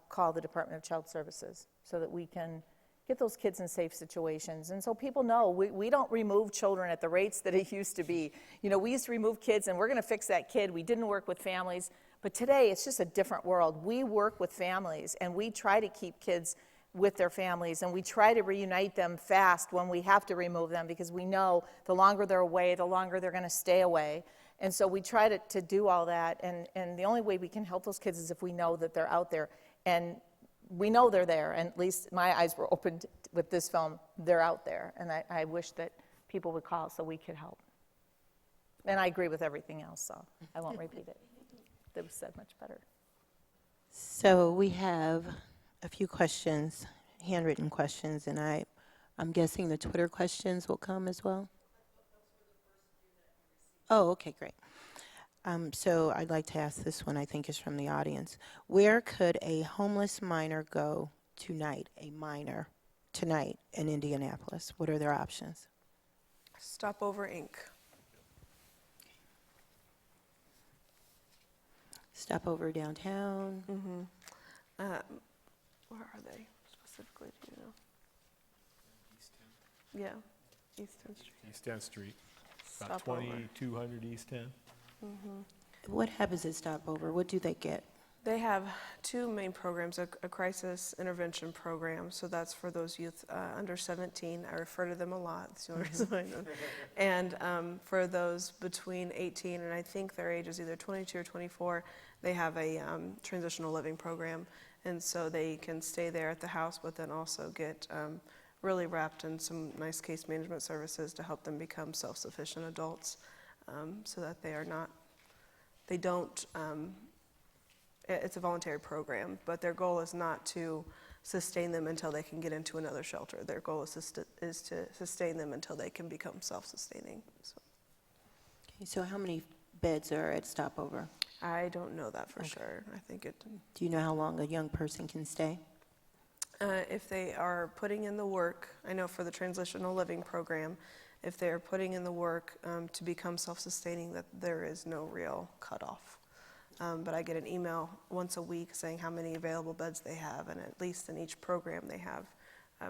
call the Department of Child Services, so that we can get those kids in safe situations. And so people know we don't remove children at the rates that it used to be. You know, we used to remove kids, and we're going to fix that kid. We didn't work with families. But today, it's just a different world. We work with families, and we try to keep kids with their families, and we try to reunite them fast when we have to remove them, because we know the longer they're away, the longer they're going to stay away. And so we try to do all that, and the only way we can help those kids is if we know that they're out there. And we know they're there, and at least my eyes were opened with this film. They're out there, and I wish that people would call so we could help. And I agree with everything else, so I won't repeat it. That was said much better. So we have a few questions, handwritten questions, and I'm guessing the Twitter questions will come as well? Oh, okay, great. So I'd like to ask this one, I think is from the audience. Where could a homeless minor go tonight, tonight in Indianapolis? What are their options? Stopover Inc. Stopover downtown? Where are they specifically, do you know? Yeah, East 10th Street. East 10th Street, about Stopover. 2200 East 10. What happens at Stopover? What do they get? They have two main programs, a crisis intervention program, so that's for those youth under 17. I refer to them a lot, that's the only reason I know. And for those between 18 and I think their age is either 22 or 24, they have a transitional living program. And so they can stay there at the house, but then also get really wrapped in some nice case management services to help them become self-sufficient adults, so that it's a voluntary program, but their goal is not to sustain them until they can get into another shelter. Their goal is to sustain them until they can become self-sustaining. Okay, so how many beds are at Stopover? I don't know that for sure. I think it. Do you know how long a young person can stay? If they are putting in the work, I know for the transitional living program, if they are putting in the work to become self-sustaining, that there is no real cutoff. But I get an email once a week saying how many available beds they have, and at least in each program they have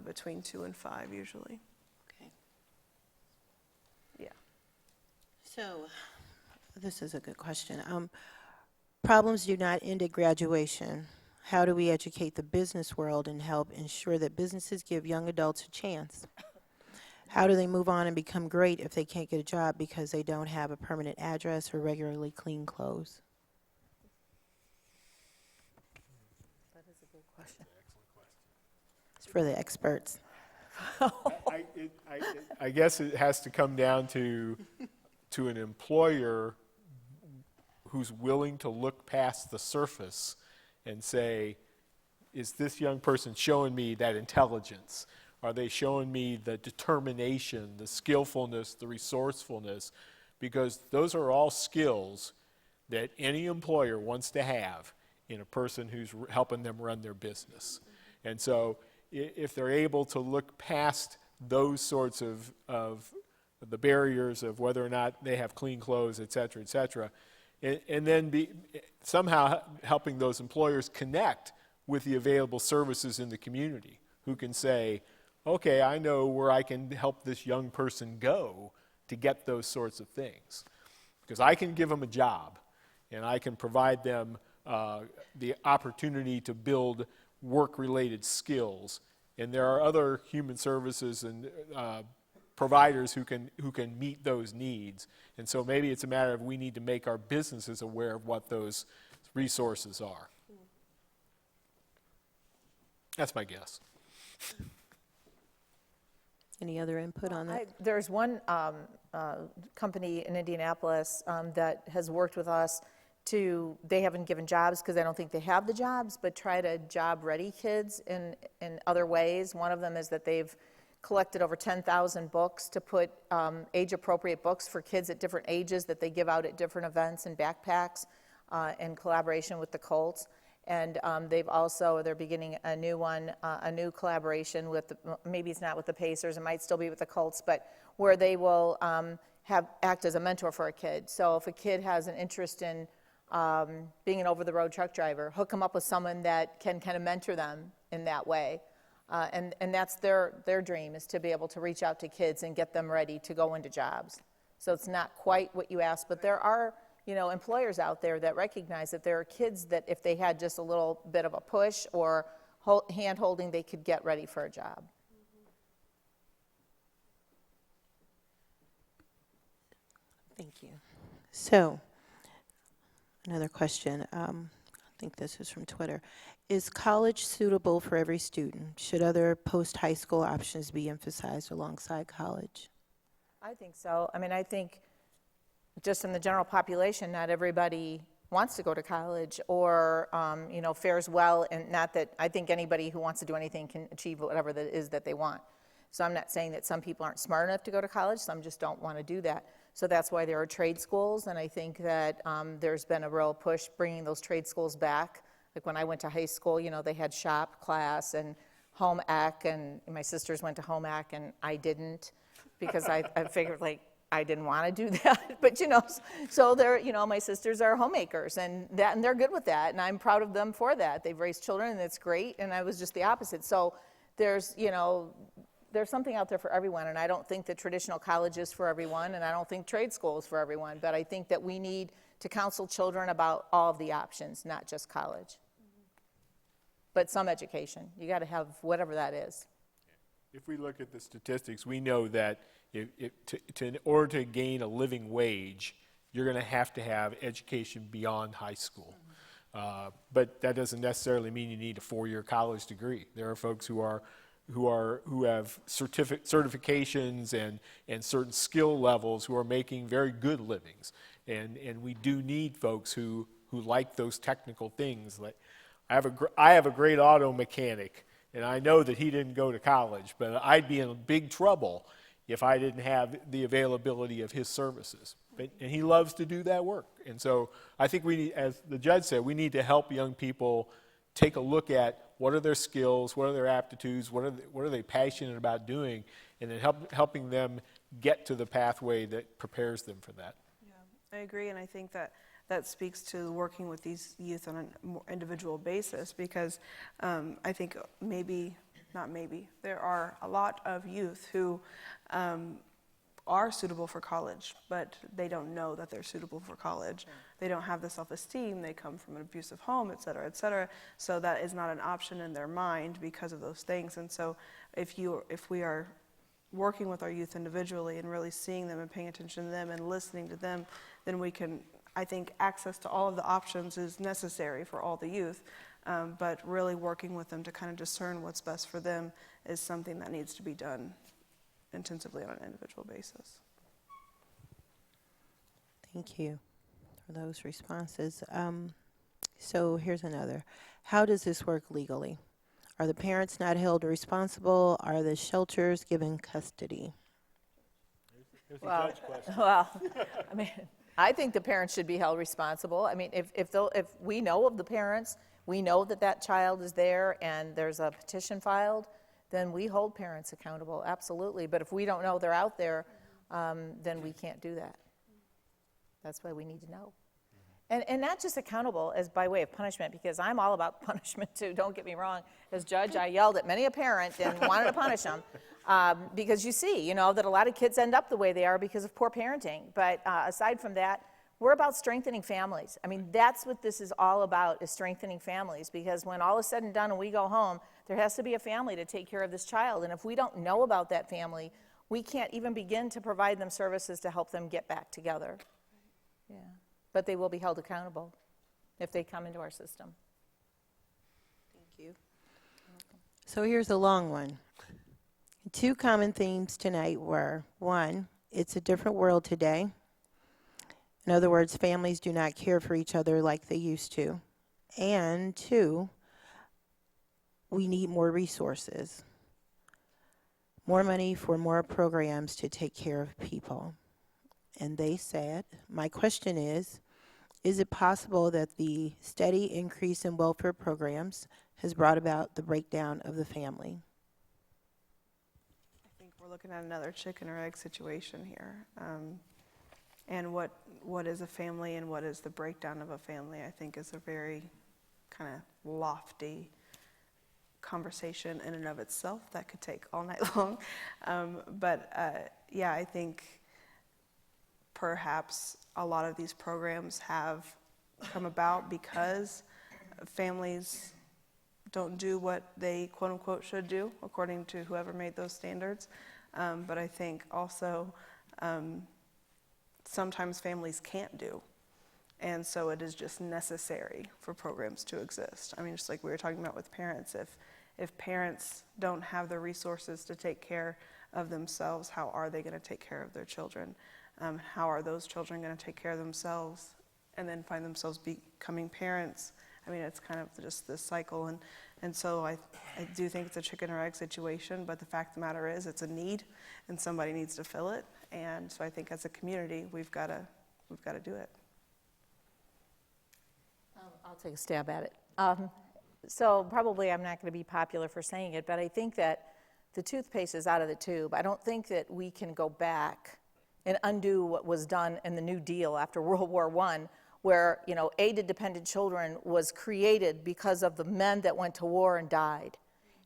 between 2 and 5 usually. Okay. Yeah. So, this is a good question. Problems do not end at graduation. How do we educate the business world and help ensure that businesses give young adults a chance? How do they move on and become great if they can't get a job because they don't have a permanent address or regularly clean clothes? That is a good question. It's for the experts. I guess it has to come down to an employer who's willing to look past the surface and say, is this young person showing me that intelligence? Are they showing me the determination, the skillfulness, the resourcefulness? Because those are all skills that any employer wants to have in a person who's helping them run their business. And so if they're able to look past those sorts of the barriers of whether or not they have clean clothes, et cetera, and then be somehow helping those employers connect with the available services in the community, who can say, okay, I know where I can help this young person go to get those sorts of things. Because I can give them a job, and I can provide them the opportunity to build work-related skills. And there are other human services and providers who can meet those needs. And so maybe it's a matter of we need to make our businesses aware of what those resources are. That's my guess. Any other input on that? There's one company in Indianapolis that has worked with us they haven't given jobs because I don't think they have the jobs, but try to job-ready kids in other ways. One of them is that they've collected over 10,000 books to put age-appropriate books for kids at different ages that they give out at different events and backpacks in collaboration with the Colts. And they're beginning a new collaboration with, maybe it's not with the Pacers, it might still be with the Colts, but where they will act as a mentor for a kid. So if a kid has an interest in being an over-the-road truck driver, hook them up with someone that can kind of mentor them in that way. And that's their dream, is to be able to reach out to kids and get them ready to go into jobs. So it's not quite what you asked, but there are employers out there that recognize that there are kids that if they had just a little bit of a push or hand-holding, they could get ready for a job. Thank you. So, another question. I think this is from Twitter. Is college suitable for every student? Should other post-high school options be emphasized alongside college? I think so. I mean, I think just in the general population, not everybody wants to go to college or, fares well. And not that I think anybody who wants to do anything can achieve whatever that is that they want. So I'm not saying that some people aren't smart enough to go to college. Some just don't want to do that. So that's why there are trade schools. And I think that there's been a real push bringing those trade schools back. Like when I went to high school, they had shop class and home ec. And my sisters went to home ec and I didn't, because I figured I didn't want to do that, but so they're, my sisters are homemakers and they're good with that, and I'm proud of them for that. They've raised children and it's great, and I was just the opposite. So there's something out there for everyone, and I don't think that traditional college is for everyone, and I don't think trade school is for everyone, but I think that we need to counsel children about all of the options, not just college. But some education. You got to have whatever that is. If we look at the statistics, we know that in order to gain a living wage, you're going to have education beyond high school. But that doesn't necessarily mean you need a 4-year college degree. There are folks who have certifications and certain skill levels who are making very good livings. And we do need folks who like those technical things. Like I have a great auto mechanic, and I know that he didn't go to college, but I'd be in big trouble if I didn't have the availability of his services. And he loves to do that work. And so I think we need, as the judge said, we need to help young people take a look at what are their skills, what are their aptitudes, what are they passionate about doing, and then helping them get to the pathway that prepares them for that. Yeah, I agree, and I think that speaks to working with these youth on an more individual basis, because I think there are a lot of youth who are suitable for college, but they don't know that they're suitable for college. Yeah. They don't have the self-esteem, they come from an abusive home, et cetera, so that is not an option in their mind because of those things. And so if we are working with our youth individually and really seeing them and paying attention to them and listening to them, then we can, I think access to all of the options is necessary for all the youth, but really working with them to kind of discern what's best for them is something that needs to be done intensively on an individual basis. Thank you for those responses. So here's another. How does this work legally? Are the parents not held responsible? Are the shelters given custody? Well, I mean, I think the parents should be held responsible. I mean, if we know of the parents, we know that child is there and there's a petition filed, then we hold parents accountable, absolutely. But if we don't know they're out there, then we can't do that. That's why we need to know. And not just accountable as by way of punishment, because I'm all about punishment too, don't get me wrong. As judge, I yelled at many a parent and wanted to punish them, because you see, that a lot of kids end up the way they are because of poor parenting. But aside from that, we're about strengthening families. I mean, that's what this is all about, is strengthening families, because when all is said and done and we go home, there has to be a family to take care of this child. And if we don't know about that family, we can't even begin to provide them services to help them get back together. Yeah. But they will be held accountable if they come into our system. Thank you. So here's a long one. 2 common themes tonight were, 1, it's a different world today. In other words, families do not care for each other like they used to. And 2, we need more resources, more money for more programs to take care of people. And they said, my question is it possible that the steady increase in welfare programs has brought about the breakdown of the family? I think we're looking at another chicken or egg situation here. And what is a family and what is the breakdown of a family, I think is a very kind of lofty conversation in and of itself that could take all night long. Yeah, I think perhaps a lot of these programs have come about because families don't do what they quote unquote should do according to whoever made those standards. But I think also sometimes families can't do. And so it is just necessary for programs to exist. I mean, just like we were talking about with parents, if parents don't have the resources to take care of themselves, how are they going to take care of their children? How are those children going to take care of themselves and then find themselves becoming parents? I mean, it's kind of just this cycle. And so I do think it's a chicken or egg situation, but the fact of the matter is it's a need and somebody needs to fill it. And so I think as a community, we've got to do it. I'll take a stab at it. So probably I'm not going to be popular for saying it, but I think that the toothpaste is out of the tube. I don't think that we can go back and undo what was done in the New Deal after World War I, where, aid-dependent children was created because of the men that went to war and died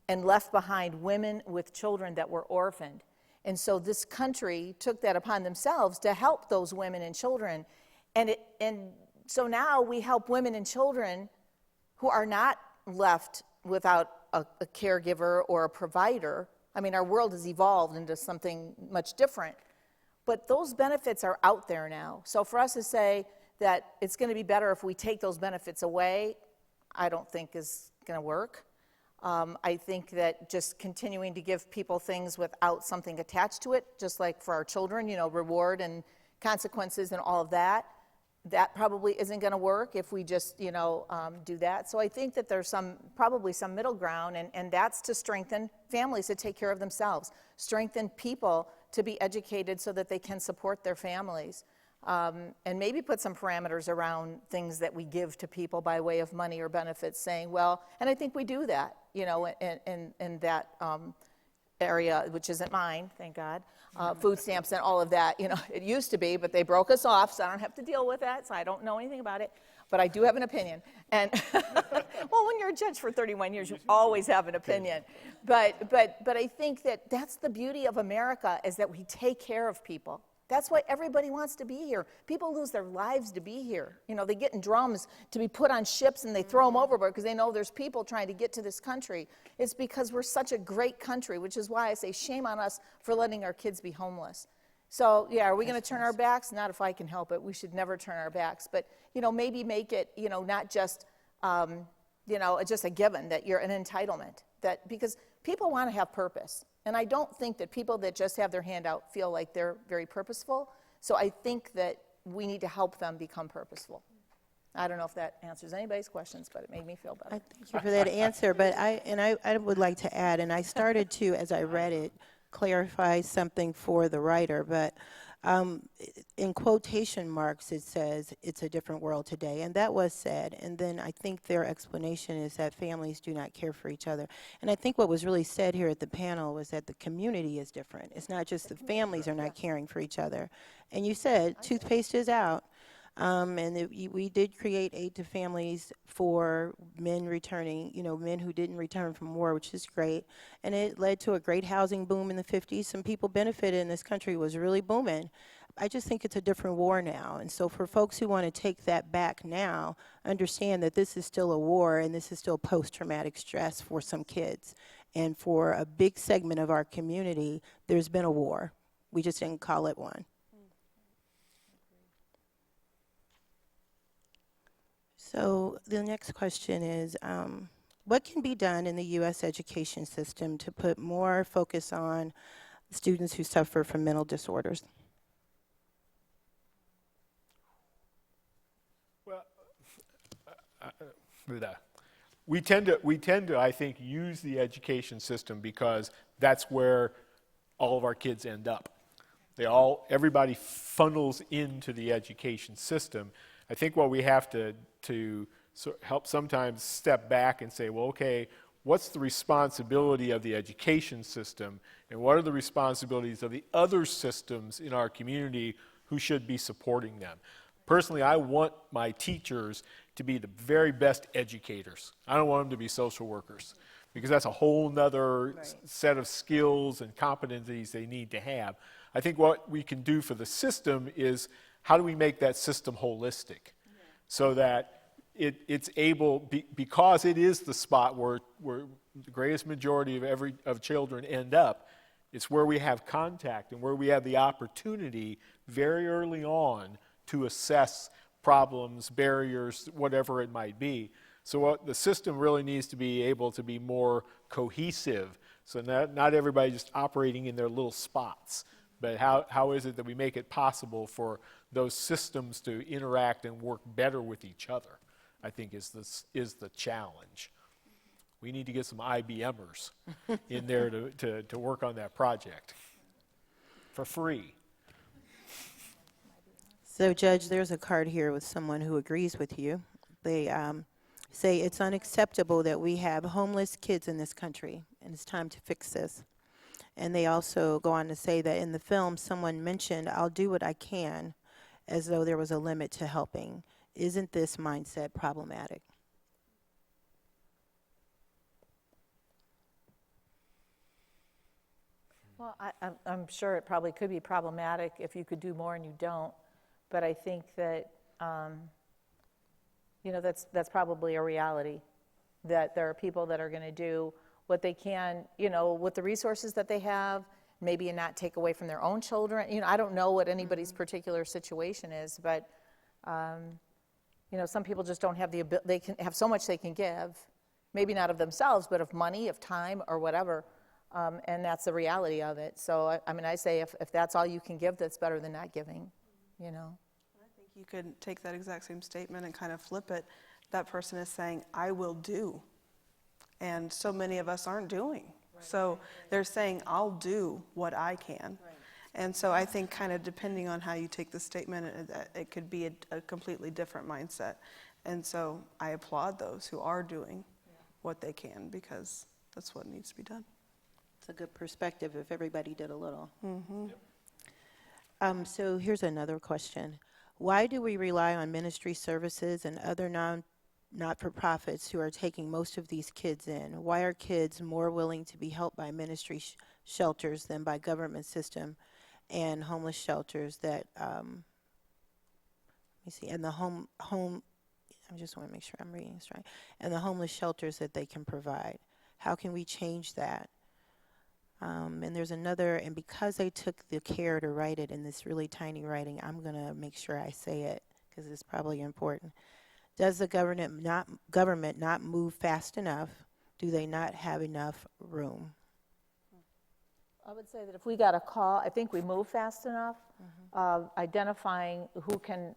and left behind women with children that were orphaned. And so this country took that upon themselves to help those women and children. And so now we help women and children who are not left without a caregiver or a provider. I mean, our world has evolved into something much different, but those benefits are out there now. So for us to say that it's going to be better if we take those benefits away, I don't think is going to work. I think that just continuing to give people things without something attached to it, just like for our children, you know, reward and consequences and all of that, that probably isn't going to work if we just, you know, do that. So I think that there's probably some middle ground, and that's to strengthen families to take care of themselves, strengthen people to be educated so that they can support their families, and maybe put some parameters around things that we give to people by way of money or benefits, saying, well, and I think we do that, you know, in that area, which isn't mine, thank God. Food stamps and all of that, you know, it used to be, but they broke us off, so I don't have to deal with that, so I don't know anything about it, but I do have an opinion. And, well, when you're a judge for 31 years, you always have an opinion. But I think that that's the beauty of America, is that we take care of people. That's why everybody wants to be here. People lose their lives to be here. You know, they get in drums to be put on ships and they throw them overboard because they know there's people trying to get to this country. It's because we're such a great country, which is why I say shame on us for letting our kids be homeless. So, yeah, are we going to turn our backs? Not if I can help it. We should never turn our backs. But, you know, maybe make it, you know, not just, you know, just a given that you're an entitlement. That, because people want to have purpose. And I don't think that people that just have their hand out feel like they're very purposeful. So I think that we need to help them become purposeful. I don't know if that answers anybody's questions, but it made me feel better. I thank you for that answer, but I would like to add, and I started to, as I read it, clarify something for the writer, but in quotation marks it says it's a different world today, and that was said, and then I think their explanation is that families do not care for each other. And I think what was really said here at the panel was that the community is different. It's not just the families are not caring for each other. And you said toothpaste is out. We did create aid to families for men returning, you know, men who didn't return from war, which is great. And it led to a great housing boom in the 50s. Some people benefited, and this country was really booming. I just think it's a different war now. And so for folks who want to take that back now, understand that this is still a war, and this is still post-traumatic stress for some kids. And for a big segment of our community, there's been a war. We just didn't call it one. So the next question is, what can be done in the U.S. education system to put more focus on students who suffer from mental disorders? Well, we tend to, I think, use the education system because that's where all of our kids end up. Everybody funnels into the education system. I think what we have to help sometimes step back and say, well, okay, what's the responsibility of the education system, and what are the responsibilities of the other systems in our community who should be supporting them? Personally, I want my teachers to be the very best educators. I don't want them to be social workers, because that's a whole nother set of skills and competencies they need to have. I think what we can do for the system is, how do we make that system holistic, so that it's able, because it is the spot where the greatest majority of children end up, it's where we have contact and where we have the opportunity very early on to assess problems, barriers, whatever it might be. So what the system really needs to be able to be more cohesive, so not everybody just operating in their little spots, but how is it that we make it possible for those systems to interact and work better with each other, I think is the challenge. We need to get some IBMers in there to work on that project for free. So, Judge, there's a card here with someone who agrees with you. They say it's unacceptable that we have homeless kids in this country, and it's time to fix this. And they also go on to say that in the film, someone mentioned, "I'll do what I can," as though there was a limit to helping. Isn't this mindset problematic? Well, I'm sure it probably could be problematic if you could do more and you don't. But I think that that's probably a reality, that there are people that are going to do what they can, with the resources that they have, maybe and not take away from their own children. I don't know what anybody's particular situation is, but, some people just don't have the ability, they can have so much they can give, maybe not of themselves, but of money, of time, or whatever, and that's the reality of it. So, I say if that's all you can give, that's better than not giving, I think you could take that exact same statement and kind of flip it. That person is saying, I will do. And so many of us aren't doing. Right. So they're saying, I'll do what I can. Right. And so I think kind of depending on how you take the statement, it could be a completely different mindset. And so I applaud those who are doing what they can, because that's what needs to be done. It's a good perspective if everybody did a little. Mm-hmm. Yep. So here's another question. Why do we rely on ministry services and other not-for-profits who are taking most of these kids in? Why are kids more willing to be helped by ministry shelters than by government system and homeless shelters that, let me see, and the home, I just want to make sure I'm reading this right, and the homeless shelters that they can provide? How can we change that? And there's another, and because I took the care to write it in this really tiny writing, I'm going to make sure I say it because it's probably important. Does the government not move fast enough? Do they not have enough room? I would say that if we got a call, I think we move fast enough. Identifying who can,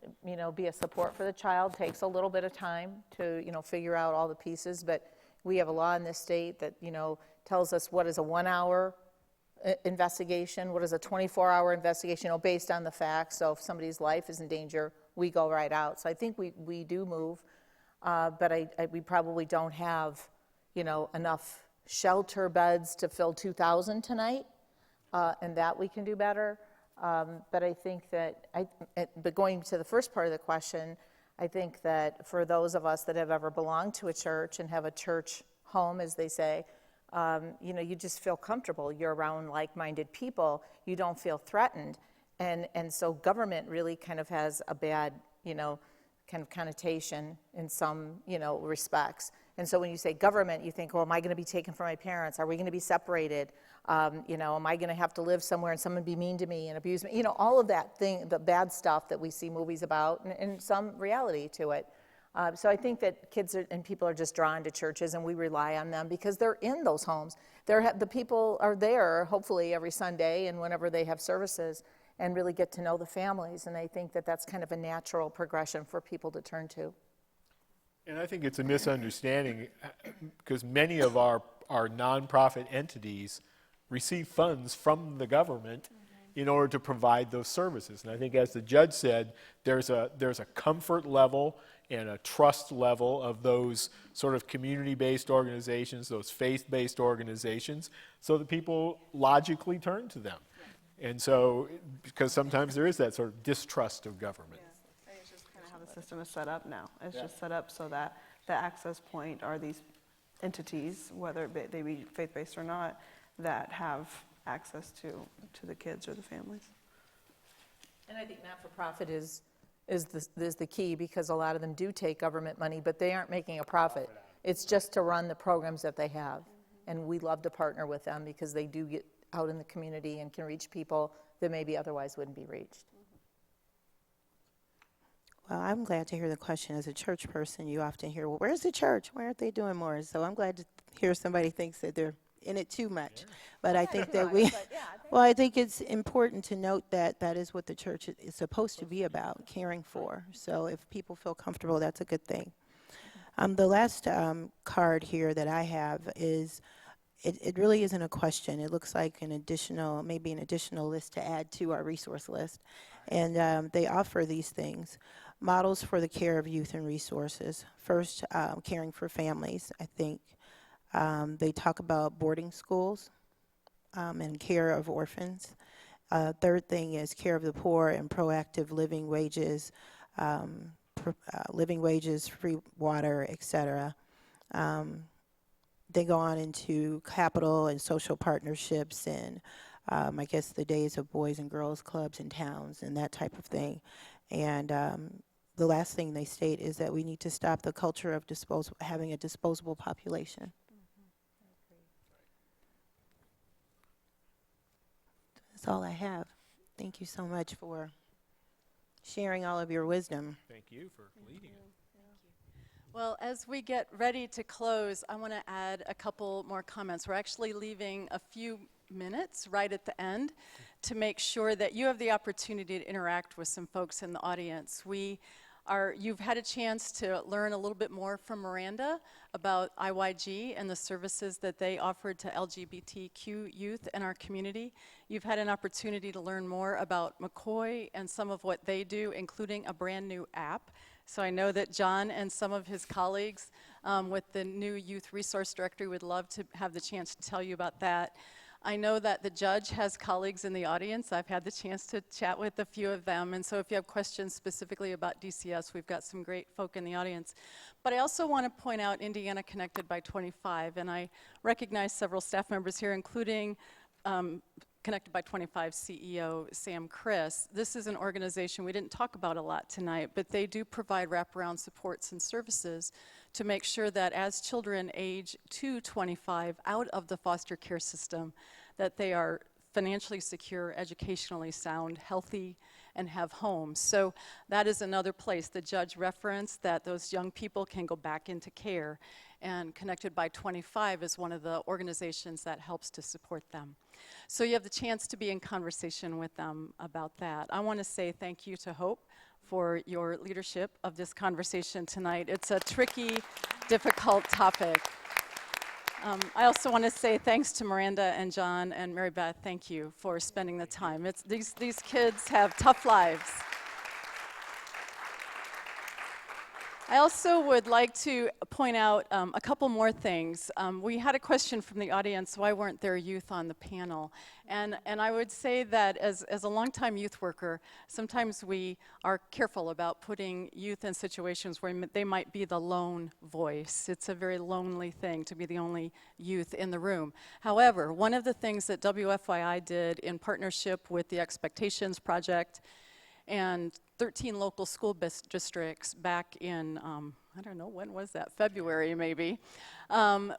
be a support for the child takes a little bit of time to, figure out all the pieces. But we have a law in this state that, tells us what is a 1-hour investigation, what is a 24-hour investigation, based on the facts. So if somebody's life is in danger, we go right out. So I think we do move, but we probably don't have, enough shelter beds to fill 2,000 tonight, and that we can do better. But I think that, but going to the first part of the question, I think that for those of us that have ever belonged to a church and have a church home, as they say, you just feel comfortable. You're around like-minded people. You don't feel threatened. And so government really kind of has a bad, kind of connotation in some, respects. And so when you say government, you think, well, am I going to be taken from my parents? Are we going to be separated? Am I going to have to live somewhere and someone be mean to me and abuse me? All of that thing, the bad stuff that we see movies about, and some reality to it. So I think that kids and people are just drawn to churches, and we rely on them because they're in those homes. The people are there, hopefully, every Sunday and whenever they have services, and really get to know the families. And I think that that's kind of a natural progression for people to turn to. And I think it's a misunderstanding because many of our nonprofit entities receive funds from the government in order to provide those services. And I think, as the judge said, there's a comfort level and a trust level of those sort of community-based organizations, those faith-based organizations, so that people logically turn to them. And so, because sometimes there is that sort of distrust of government. Yeah. It's just kind of how the system is set up now. It's just set up so that the access point are these entities, whether they be faith-based or not, that have access to the kids or the families. And I think not-for-profit is the key, because a lot of them do take government money, but they aren't making a profit. It's just to run the programs that they have. And we love to partner with them because they do get out in the community and can reach people that maybe otherwise wouldn't be reached. Well, I'm glad to hear the question. As a church person, you often hear, well, where's the church? Why aren't they doing more? So I'm glad to hear somebody thinks that they're in it too much. Yeah. But I think that I think it's important to note that that is what the church is supposed to be about, caring for. So if people feel comfortable, that's a good thing. The last card here that I have is, it really isn't a question. It looks like maybe an additional list to add to our resource list. And they offer these things. Models for the care of youth and resources. First, caring for families, I think. They talk about boarding schools and care of orphans. Third thing is care of the poor and proactive living wages, free water, etc. They go on into capital and social partnerships and I guess the days of boys and girls clubs in towns and that type of thing. And the last thing they state is that we need to stop the culture of having a disposable population. That's all I have. Thank you so much for sharing all of your wisdom. Thank you for leading it. Well, as we get ready to close, I want to add a couple more comments. We're actually leaving a few minutes right at the end to make sure that you have the opportunity to interact with some folks in the audience. You've had a chance to learn a little bit more from Miranda about IYG and the services that they offered to LGBTQ youth in our community. You've had an opportunity to learn more about MCCOY and some of what they do, including a brand new app. So I know that John and some of his colleagues with the new Youth Resource Directory would love to have the chance to tell you about that. I know that the judge has colleagues in the audience. I've had the chance to chat with a few of them, and so if you have questions specifically about DCS, we've got some great folk in the audience. But I also want to point out Indiana Connected by 25, and I recognize several staff members here, including Connected by 25 CEO Sam Chris. This is an organization we didn't talk about a lot tonight, but they do provide wraparound supports and services to make sure that as children age to 25 out of the foster care system, that they are financially secure, educationally sound, healthy, and have homes. So that is another place the judge referenced that those young people can go back into care, and Connected by 25 is one of the organizations that helps to support them. So you have the chance to be in conversation with them about that. I want to say thank you to Hope for your leadership of this conversation tonight. It's a tricky, difficult topic. I also want to say thanks to Miranda and John and Mary Beth. Thank you for spending the time. These kids have tough lives. I also would like to point out a couple more things. We had a question from the audience, why weren't there youth on the panel? And I would say that as a longtime youth worker, sometimes we are careful about putting youth in situations where they might be the lone voice. It's a very lonely thing to be the only youth in the room. However, one of the things that WFYI did in partnership with the Expectations Project and 13 local school districts back in, I don't know, when was that? February, maybe.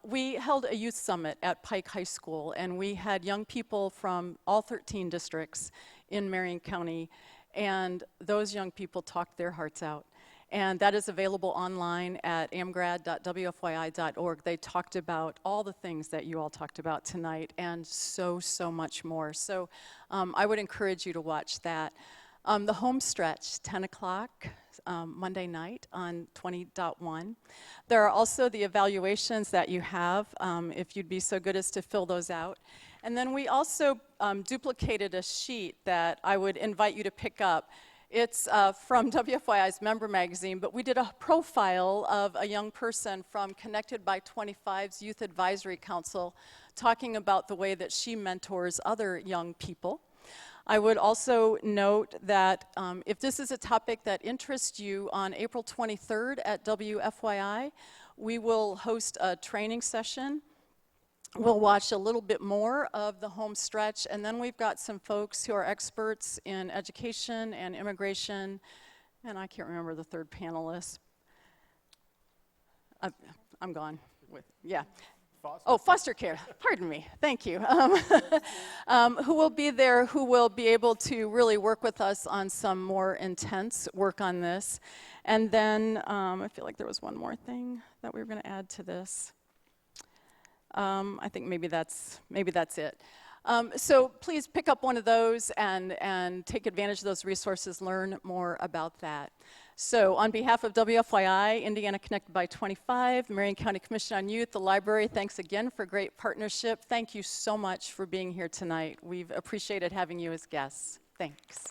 We held a youth summit at Pike High School, and we had young people from all 13 districts in Marion County, and those young people talked their hearts out. And that is available online at amgrad.wfyi.org. They talked about all the things that you all talked about tonight, and so much more. So I would encourage you to watch that. The Homestretch, 10 o'clock, Monday night on 20.1. There are also the evaluations that you have, if you'd be so good as to fill those out. And then we also duplicated a sheet that I would invite you to pick up. It's from WFYI's member magazine, but we did a profile of a young person from Connected by 25's Youth Advisory Council, talking about the way that she mentors other young people. I would also note that if this is a topic that interests you, on April 23rd at WFYI, we will host a training session. We'll watch a little bit more of the Homestretch, and then we've got some folks who are experts in education and immigration, and I can't remember the third panelist. I'm gone. Yeah. Foster care, pardon me, thank you. Who will be there, who will be able to really work with us on some more intense work on this. And then I feel like there was one more thing that we were going to add to this. I think maybe that's it. So please pick up one of those and take advantage of those resources, learn more about that. So on behalf of WFYI, Indiana Connected by 25, Marion County Commission on Youth, the library, thanks again for great partnership. Thank you so much for being here tonight. We've appreciated having you as guests. Thanks.